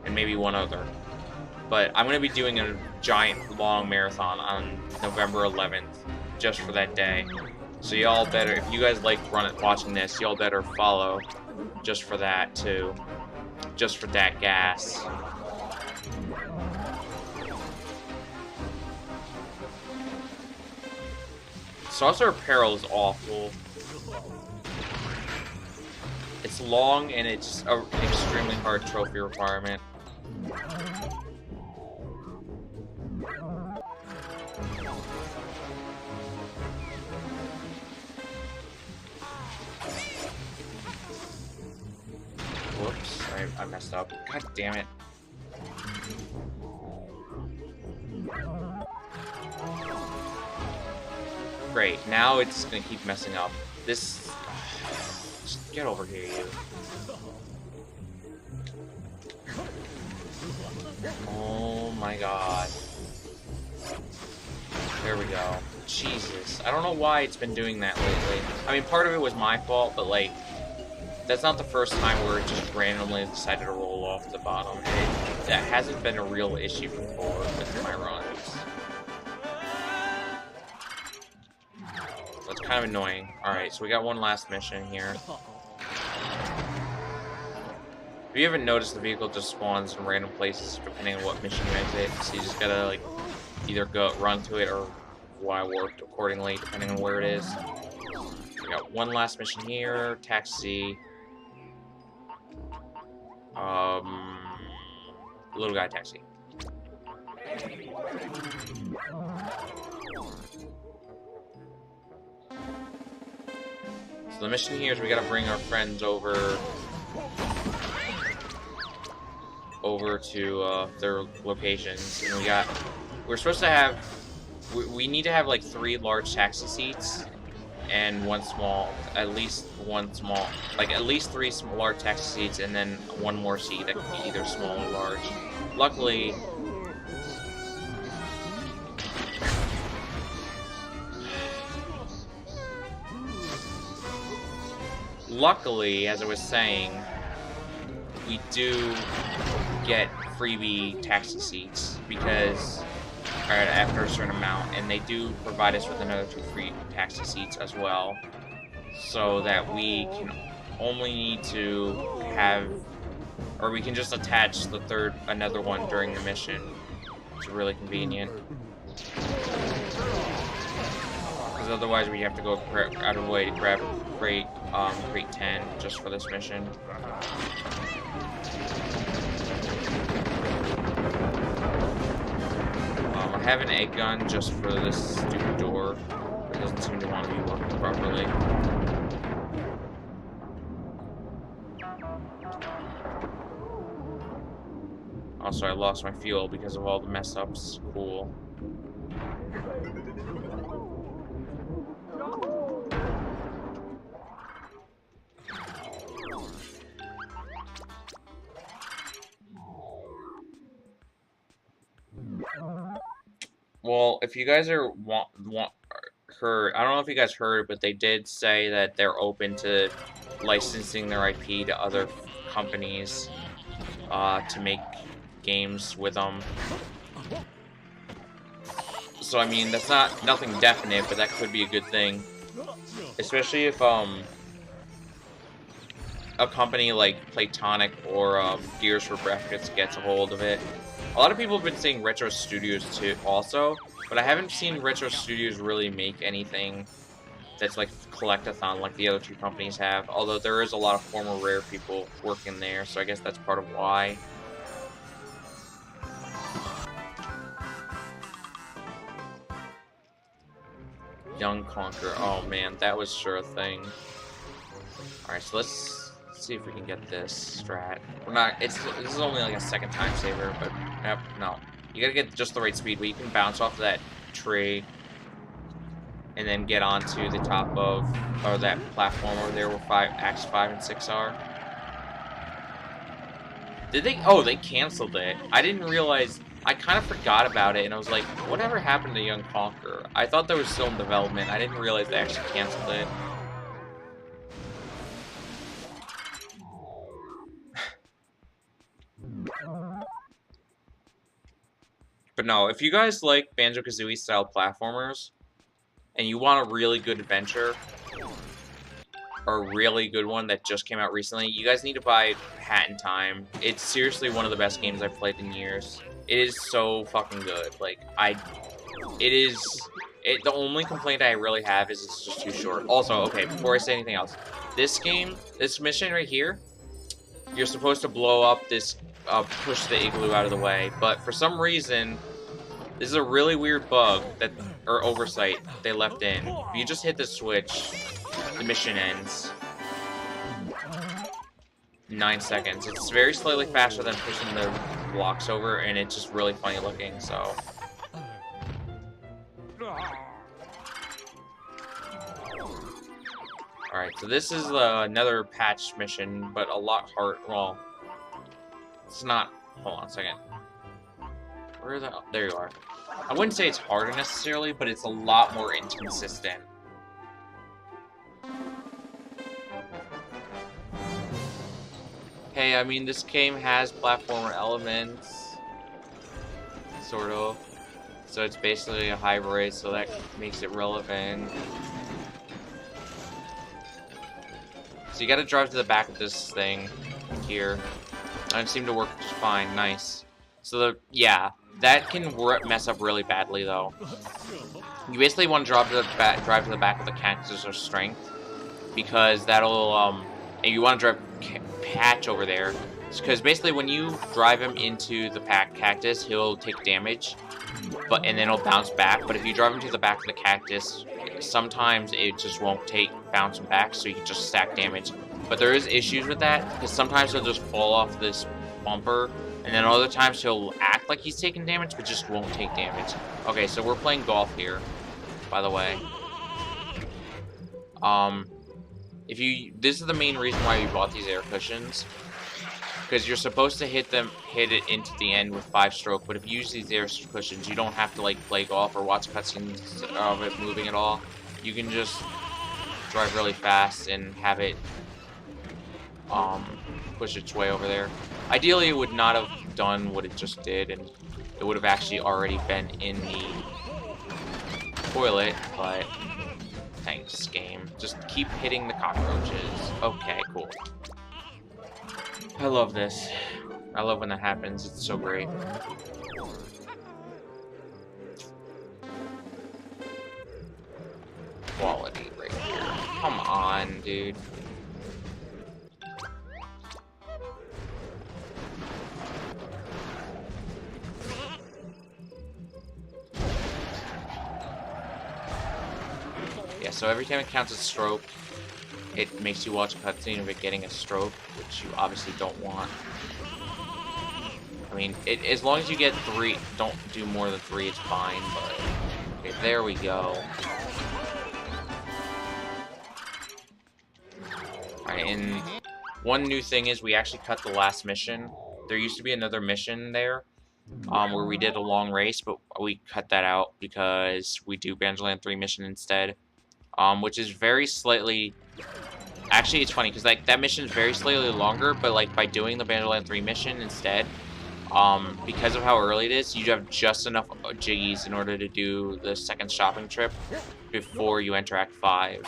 And maybe one other. But I'm going to be doing a giant long marathon on November 11th just for that day. So y'all better, if you guys like watching this, y'all better follow just for that too. Just for that gas. Saucer Apparel is awful. It's long and it's an extremely hard trophy requirement. Whoops, I messed up. God damn it. Great, now it's gonna keep messing up. This... Just get over here, you. Oh my god. There we go. Jesus. I don't know why it's been doing that lately. I mean, part of it was my fault, but like... That's not the first time where it just randomly decided to roll off the bottom. That hasn't been a real issue before with my runs. So it's kind of annoying. Alright, so we got one last mission here. If you haven't noticed, the vehicle just spawns in random places depending on what mission you exit. So you just gotta like either run to it or Y warp accordingly depending on where it is. We got one last mission here, taxi. Little guy taxi. So the mission here is we gotta bring our friends over to their locations, and we're supposed to have we need to have like 3 large taxi seats and one small, at least 3 large taxi seats, and then one more seat that can be either small or large. Luckily, as I was saying, we do get freebie taxi seats because after a certain amount, and they do provide us with another 2 free taxi seats as well, so that we can only need to have, or we can just attach another one during the mission. It's really convenient. Because otherwise we have to go out of the way to grab crate 10 just for this mission. I have an egg gun just for this stupid door. It doesn't seem to want to be working properly. Also, I lost my fuel because of all the mess ups. Cool. Well, if you guys are heard, I don't know if you guys heard, but they did say that they're open to licensing their IP to other companies to make games with them. So I mean, that's nothing definite, but that could be a good thing, especially if a company like Platonic or Gears for Breakfast gets a hold of it. A lot of people have been saying Retro Studios too, also, but I haven't seen Retro Studios really make anything that's like collectathon like the other two companies have. Although there is a lot of former Rare people working there, so I guess that's part of why. Young Conqueror. Oh man, that was sure a thing. Alright, so let's see if we can get this strat. We're not, this is only like a second time saver, but yep, no. You gotta get just the right speed where you can bounce off of that tree and then get onto the top of, or that platform over there where Acts 5 and 6 are. Did they? Oh, they canceled it. I didn't realize. I kind of forgot about it, and I was like, whatever happened to Young Conqueror? I thought that was still in development. I didn't realize they actually canceled it. But no, if you guys like Banjo-Kazooie style platformers, and you want a really good adventure, or a really good one that just came out recently, you guys need to buy Hat in Time. It's seriously one of the best games I've played in years. It is so fucking good. Like, the only complaint I really have is it's just too short. Also, okay, before I say anything else, this mission right here, you're supposed to blow up this, push the igloo out of the way, but for some reason, this is a really weird bug or oversight they left in. If you just hit the switch, the mission ends. 9 seconds. It's very slightly faster than pushing the blocks over, and it's just really funny looking, so. Alright, so this is another patch mission, but a lot hard. Well, it's not. Hold on a second. Where the? There you are. I wouldn't say it's harder necessarily, but it's a lot more inconsistent. Hey, I mean, this game has platformer elements, sort of. So it's basically a hybrid, so that makes it relevant. So you gotta drive to the back of this thing here. And it seemed to work just fine. Nice. So yeah, that can mess up really badly though. You basically want to drive to the back of the cactus or strength, because that'll and you want to drive Patch over there, because basically when you drive him into the cactus, he'll take damage, and then he'll bounce back. But if you drive him to the back of the cactus, sometimes it just won't bounce him back, so you can just stack damage. But there is issues with that, because sometimes he'll just fall off this bumper, and then other times he'll act like he's taking damage, but just won't take damage. Okay, so we're playing golf here, by the way. This is the main reason why we bought these air cushions, because you're supposed to hit it into the end with 5-stroke, but if you use these air cushions, you don't have to like play golf or watch cutscenes of it moving at all. You can just drive really fast and have it push its way over there. Ideally, it would not have done what it just did, and it would have actually already been in the toilet, but thanks, game. Just keep hitting the cockroaches. Okay, cool. I love this. I love when that happens. It's so great. quality right here. Come on, dude. Yeah, so every time it counts a stroke, it makes you watch a cutscene of it getting a stroke, which you obviously don't want. I mean, as long as you get 3, don't do more than 3, it's fine, but... Okay, there we go. Alright, and one new thing is we actually cut the last mission. There used to be another mission there, where we did a long race, but we cut that out because we do Banjo-Land 3 mission instead. Which is very slightly... Actually, it's funny, because like that mission is very slightly longer, but like by doing the Banjo-Land 3 mission instead, because of how early it is, you have just enough jiggies in order to do the second shopping trip before you enter Act 5.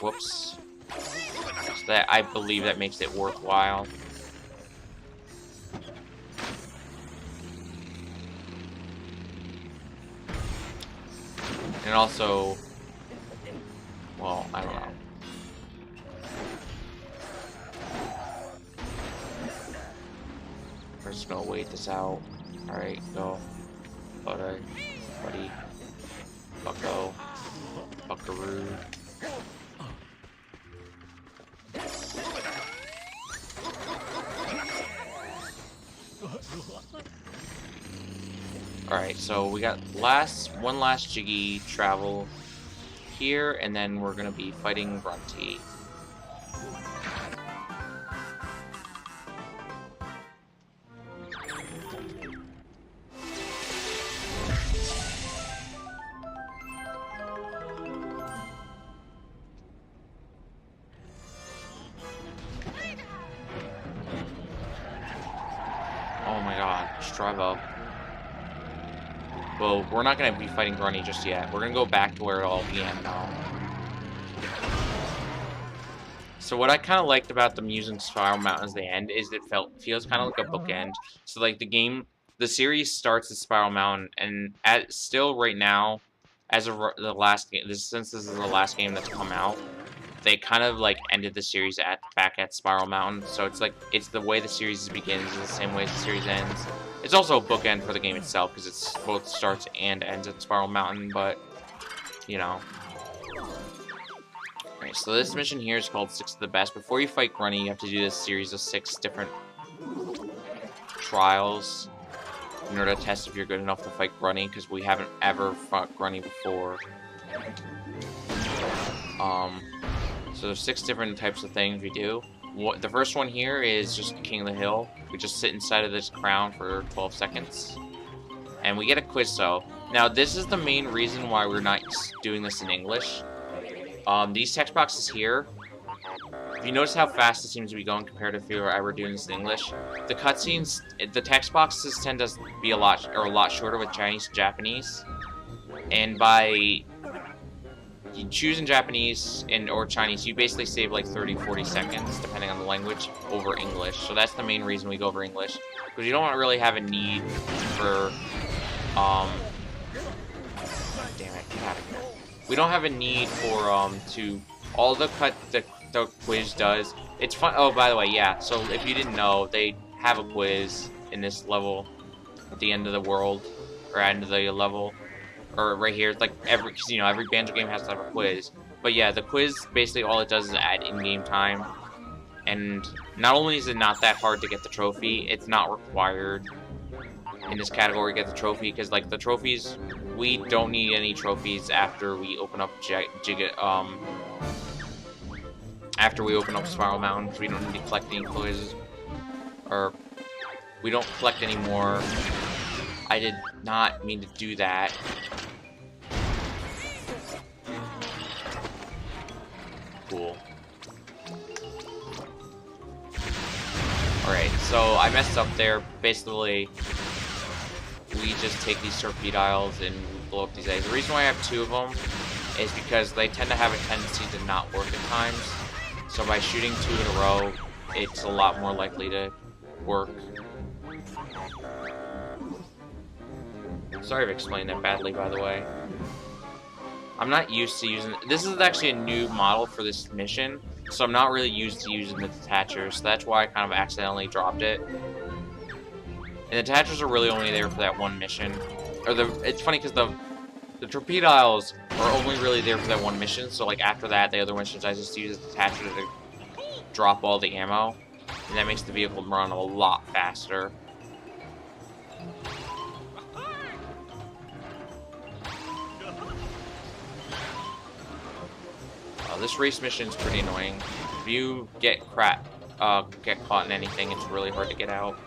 Whoops. So that, I believe that makes it worthwhile. And also... Well, I don't know. We're just gonna wait this out. Alright, go. Buddy. Bucko. Buckaroo. Alright, so we got one last Jiggy travel here, and then we're gonna be fighting Grunty. Oh my god, just drive up. Well, we're not going to be fighting Grunty just yet. We're going to go back to where it all began now. So what I kind of liked about them using Spiral Mountain as the end is it feels kind of like a bookend. So like the series starts at Spiral Mountain, and still right now, as of the last game, since this is the last game that's come out, they kind of like ended the series back at Spiral Mountain. So it's like it's the way the series begins is the same way the series ends. It's also a bookend for the game itself because it's both starts and ends at Spiral Mountain, but you know. Alright, so this mission here is called 6 of the Best. Before you fight Grunty, you have to do this series of 6 different trials in order to test if you're good enough to fight Grunty, because we haven't ever fought Grunty before. So there's 6 different types of things we do. The first one here is just King of the Hill. We just sit inside of this crown for 12 seconds. And we get a quiz though. Now this is the main reason why we're not doing this in English. These text boxes here, if you notice how fast it seems to be going compared to if you were ever doing this in English, the cutscenes, the text boxes tend to be a lot shorter with Chinese and Japanese. And by you choose in Japanese or Chinese, you basically save like 30-40 seconds, depending on the language, over English. So that's the main reason we go over English. Because you don't really have a need for, damn it, get out of here. We don't have a need for, all the quiz does. It's fun. Oh, by the way, yeah, so if you didn't know, they have a quiz in this level at the end of the world, or end of the level. Or right here, it's like every Banjo game has to have a quiz. But yeah, the quiz, basically all it does is add in-game time. And not only is it not that hard to get the trophy, it's not required in this category to get the trophy, because like the trophies, we don't need any trophies after we open up after we open up Spiral Mountain, because we don't need to collect any quizzes. Or we don't collect any more. I did not mean to do that. Cool. Alright, so I messed up there. Basically, we just take these torpedoes and blow up these eggs. The reason why I have 2 of them is because they tend to have a tendency to not work at times. So by shooting 2 in a row, it's a lot more likely to work. Sorry if I explained that badly, by the way. I'm not used to using... This is actually a new model for this mission, so I'm not really used to using the detachers. So that's why I kind of accidentally dropped it. And the detachers are really only there for that one mission. It's funny because the torpedoes are only really there for that one mission, so like after that, the other missions, I just use the detacher to drop all the ammo, and that makes the vehicle run a lot faster. This race mission is pretty annoying. If you get caught in anything, it's really hard to get out.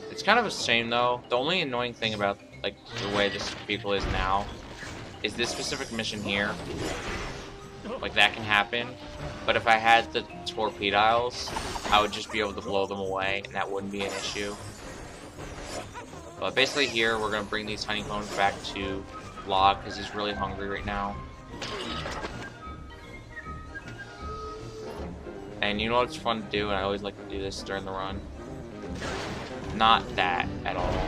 It's kind of a shame though. The only annoying thing about like the way this vehicle is now is this specific mission here. Like that can happen, but if I had the torpedoes, I would just be able to blow them away, and that wouldn't be an issue. But basically here, we're gonna bring these honeycombs back to Log because he's really hungry right now. And you know what's fun to do, and I always like to do this during the run? Not that at all.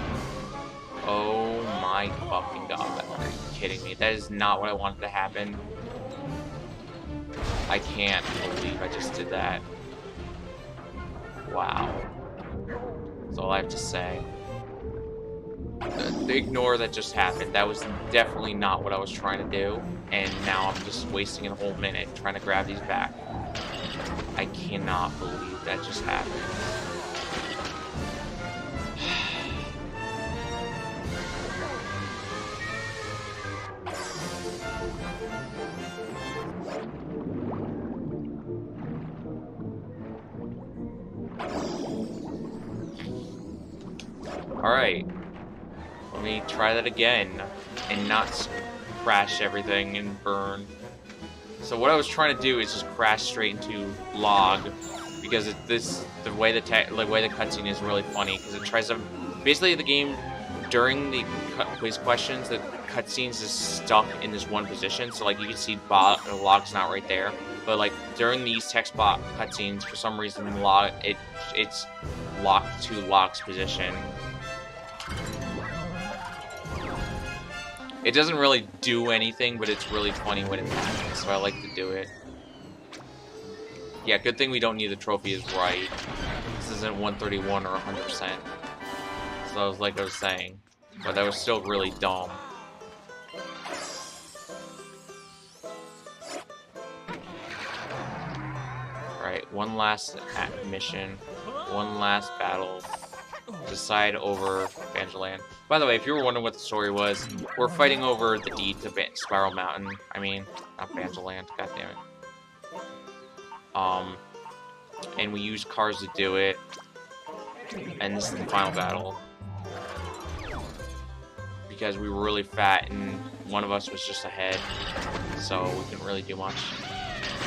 Oh my fucking god. Are you kidding me? That is not what I wanted to happen. I can't believe I just did that. Wow. That's all I have to say. Ignore that just happened. That was definitely not what I was trying to do. And now I'm just wasting a whole minute trying to grab these back. I cannot believe that just happened. Alright, let me try that again, and not crash everything and burn. So what I was trying to do is just crash straight into Log, because the way the cutscene is really funny, because it tries to, basically the game, during the quiz questions, the cutscenes is stuck in this one position, so like you can see Log's not right there, but like during these text box cutscenes, for some reason it's locked to Log's position. It doesn't really do anything, but it's really funny when it happens, so I like to do it. Yeah, good thing we don't need the trophy is right. This isn't 131 or 100%. So like I was saying, but that was still really dumb. Alright, one last mission, one last battle. Decide over Banjo-Land. By the way, if you were wondering what the story was, we're fighting over the deed to Spiral Mountain. I mean, not Banjo-Land, goddammit. And we use cars to do it. And this is the final battle. Because we were really fat and one of us was just ahead. So we couldn't really do much.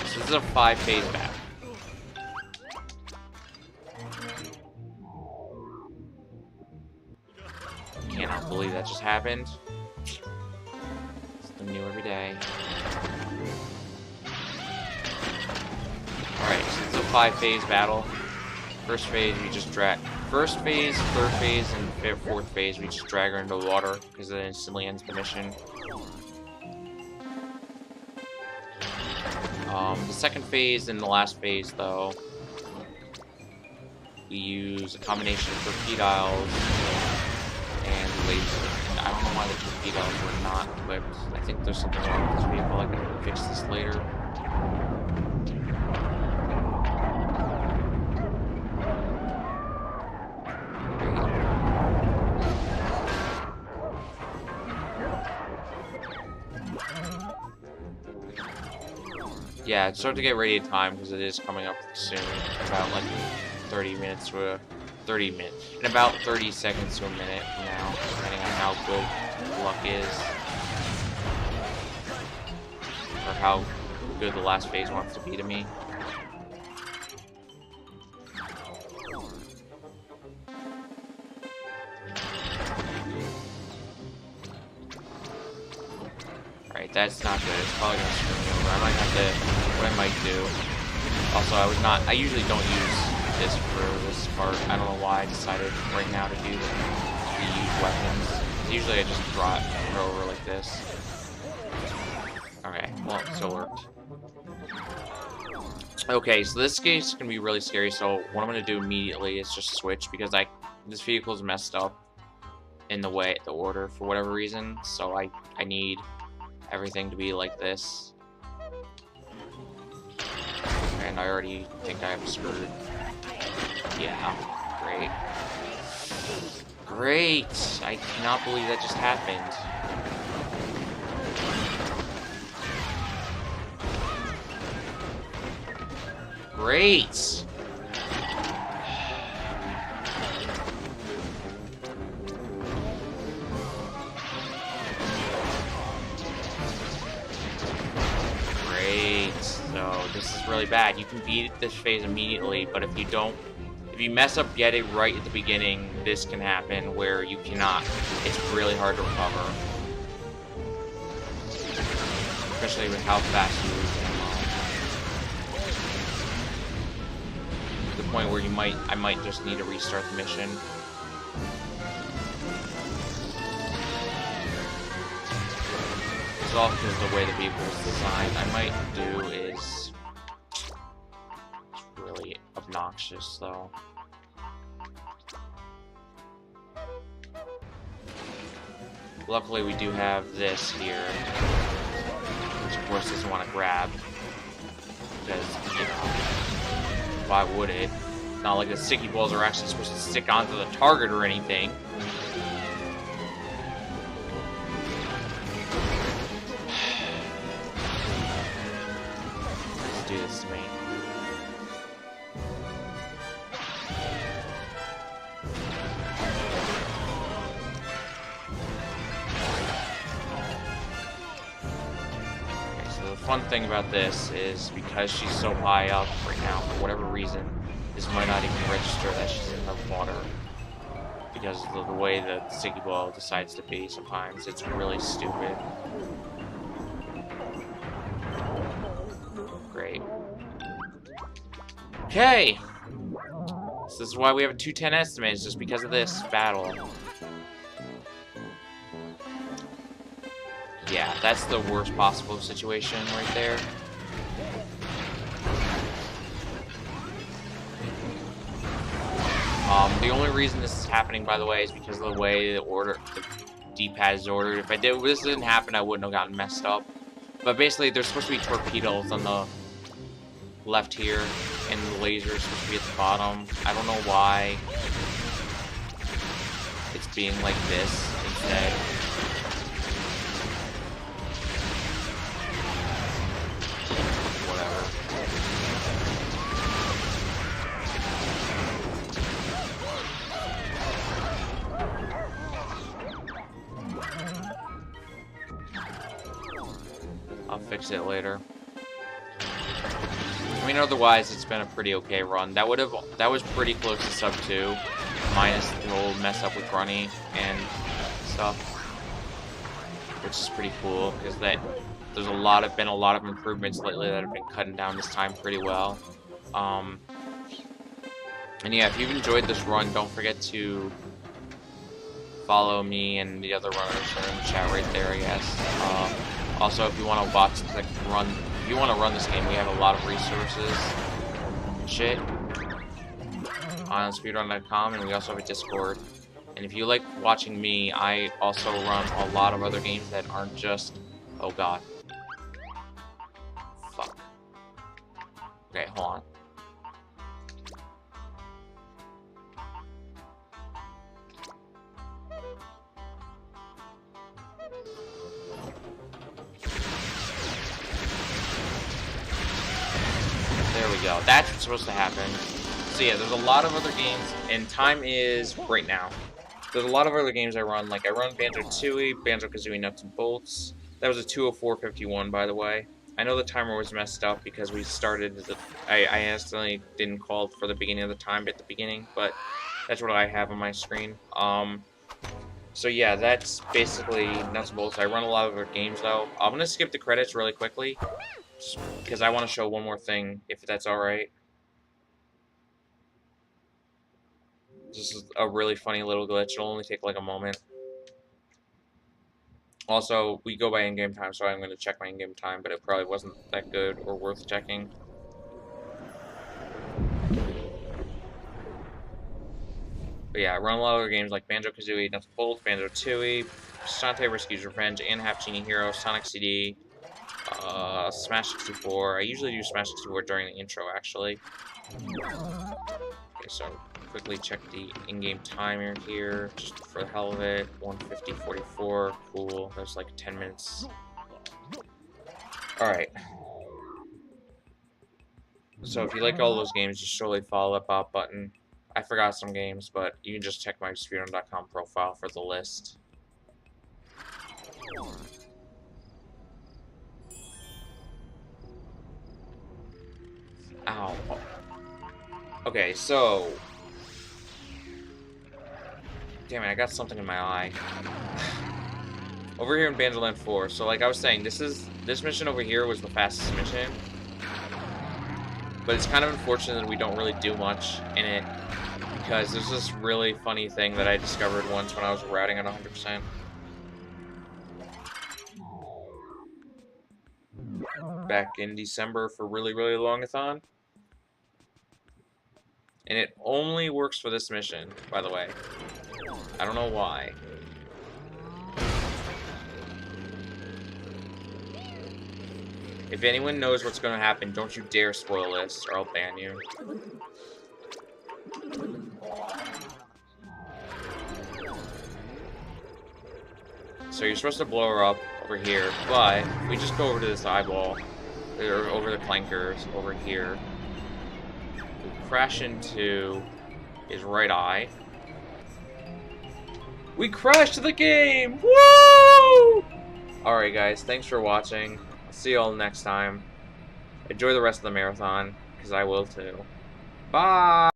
So this is a 5-phase battle. Cannot believe that just happened. Something new every day. Alright, so it's a 5-phase battle. First phase, we just drag. First phase, third phase, and fourth phase, we just drag her into the water because it instantly ends the mission. The second phase and the last phase, though, we use a combination of torpedoes and lasers. I don't know why the torpedoes were not equipped. I think there's something wrong with this vehicle. I can fix this later. Yeah, it's starting to get ready to time because it is coming up soon. About like 30 minutes to 30 minutes. In about 30 seconds to a minute from now, depending on how good luck is. Or how good the last phase wants to be to me. Alright, that's not good. It's probably gonna screw me over. I might have to, what I might do. Also, I usually don't use this for this part. I don't know why I decided right now to use weapons. Usually I just throw over like this. Okay, well, it still worked. Okay, so this game's gonna be really scary, so what I'm gonna do immediately is just switch, because this vehicle's messed up in the order for whatever reason, so I need everything to be like this. And I already think I'm screwed. Yeah, great. Great! I cannot believe that just happened. Great! Great. So this is really bad. You can beat this phase immediately, but if you mess up getting right at the beginning, this can happen where you cannot. It's really hard to recover. Especially with how fast you lose ammo. To the point where I might just need to restart the mission. It's all because of the way the vehicle is designed. I might do is it's really obnoxious though. Luckily we do have this here, which of course doesn't want to grab, because, you know, why would it? Not like the sticky balls are actually supposed to stick onto the target or anything. Let's do this to me. Fun thing about this is because she's so high up right now, for whatever reason, this might not even register that she's in the water, because of the way the sticky ball decides to be sometimes. It's really stupid. Great. Okay! So this is why we have a 210 estimate, it's just because of this battle. Yeah, that's the worst possible situation right there. The only reason this is happening, by the way, is because of the way the D-pad is ordered. If this didn't happen, I wouldn't have gotten messed up. But basically, there's supposed to be torpedoes on the left here, and the laser is supposed to be at the bottom. I don't know why it's being like this instead. I'll fix it later. I mean, otherwise, it's been a pretty okay run. That was pretty close to sub 2, minus the whole mess up with Grunny and stuff, which is pretty cool because there's been a lot of improvements lately that have been cutting down this time pretty well. And yeah, if you've enjoyed this run, don't forget to follow me and the other runners are in the chat right there, I guess. Also, if you want to watch, like, if you want to run this game, we have a lot of resources and shit on speedrun.com, and we also have a Discord. And if you like watching me, I also run a lot of other games that aren't just, oh god. Fuck. Okay, hold on. There we go. That's what's supposed to happen. So yeah, there's a lot of other games, and time is right now. There's a lot of other games I run, like I run Banjo-Tooie, Banjo-Kazooie Nuts and Bolts. That was a 2:04:51, by the way. I know the timer was messed up because we started, I accidentally didn't call for the beginning of the time at the beginning, but that's what I have on my screen. So yeah, that's basically Nuts and Bolts. I run a lot of other games, though. I'm gonna skip the credits really quickly, just because I want to show one more thing, if that's alright. This is a really funny little glitch. It'll only take like a moment. Also, we go by in-game time, so I'm going to check my in-game time, but it probably wasn't that good or worth checking. But yeah, I run a lot of other games like Banjo-Kazooie, Nuts and Bolts, Banjo-Tooie, Shantae Rescues Revenge, and Half Genie Hero, Sonic CD, Smash 64. I usually do Smash 64 during the intro, actually. Okay, so quickly check the in-game timer here, just for the hell of it. 1:50:44. Cool. There's like 10 minutes. Alright. So if you like all those games, just surely follow that bot button. I forgot some games, but you can just check my speedrun.com profile for the list. Ow. Okay, so... Damn it, I got something in my eye. Over here in Banjoland 4, so like I was saying, this mission over here was the fastest mission. But it's kind of unfortunate that we don't really do much in it, because there's this really funny thing that I discovered once when I was routing at 100%. Back in December for Really Really Longathon. And it only works for this mission, by the way. I don't know why. If anyone knows what's going to happen, don't you dare spoil this, or I'll ban you. So you're supposed to blow her up over here, but if we just go over to this eyeball, or over the clankers, over here, we crash into his right eye. We crashed the game! Woo! Alright guys, thanks for watching. I'll see you all next time. Enjoy the rest of the marathon, because I will too. Bye!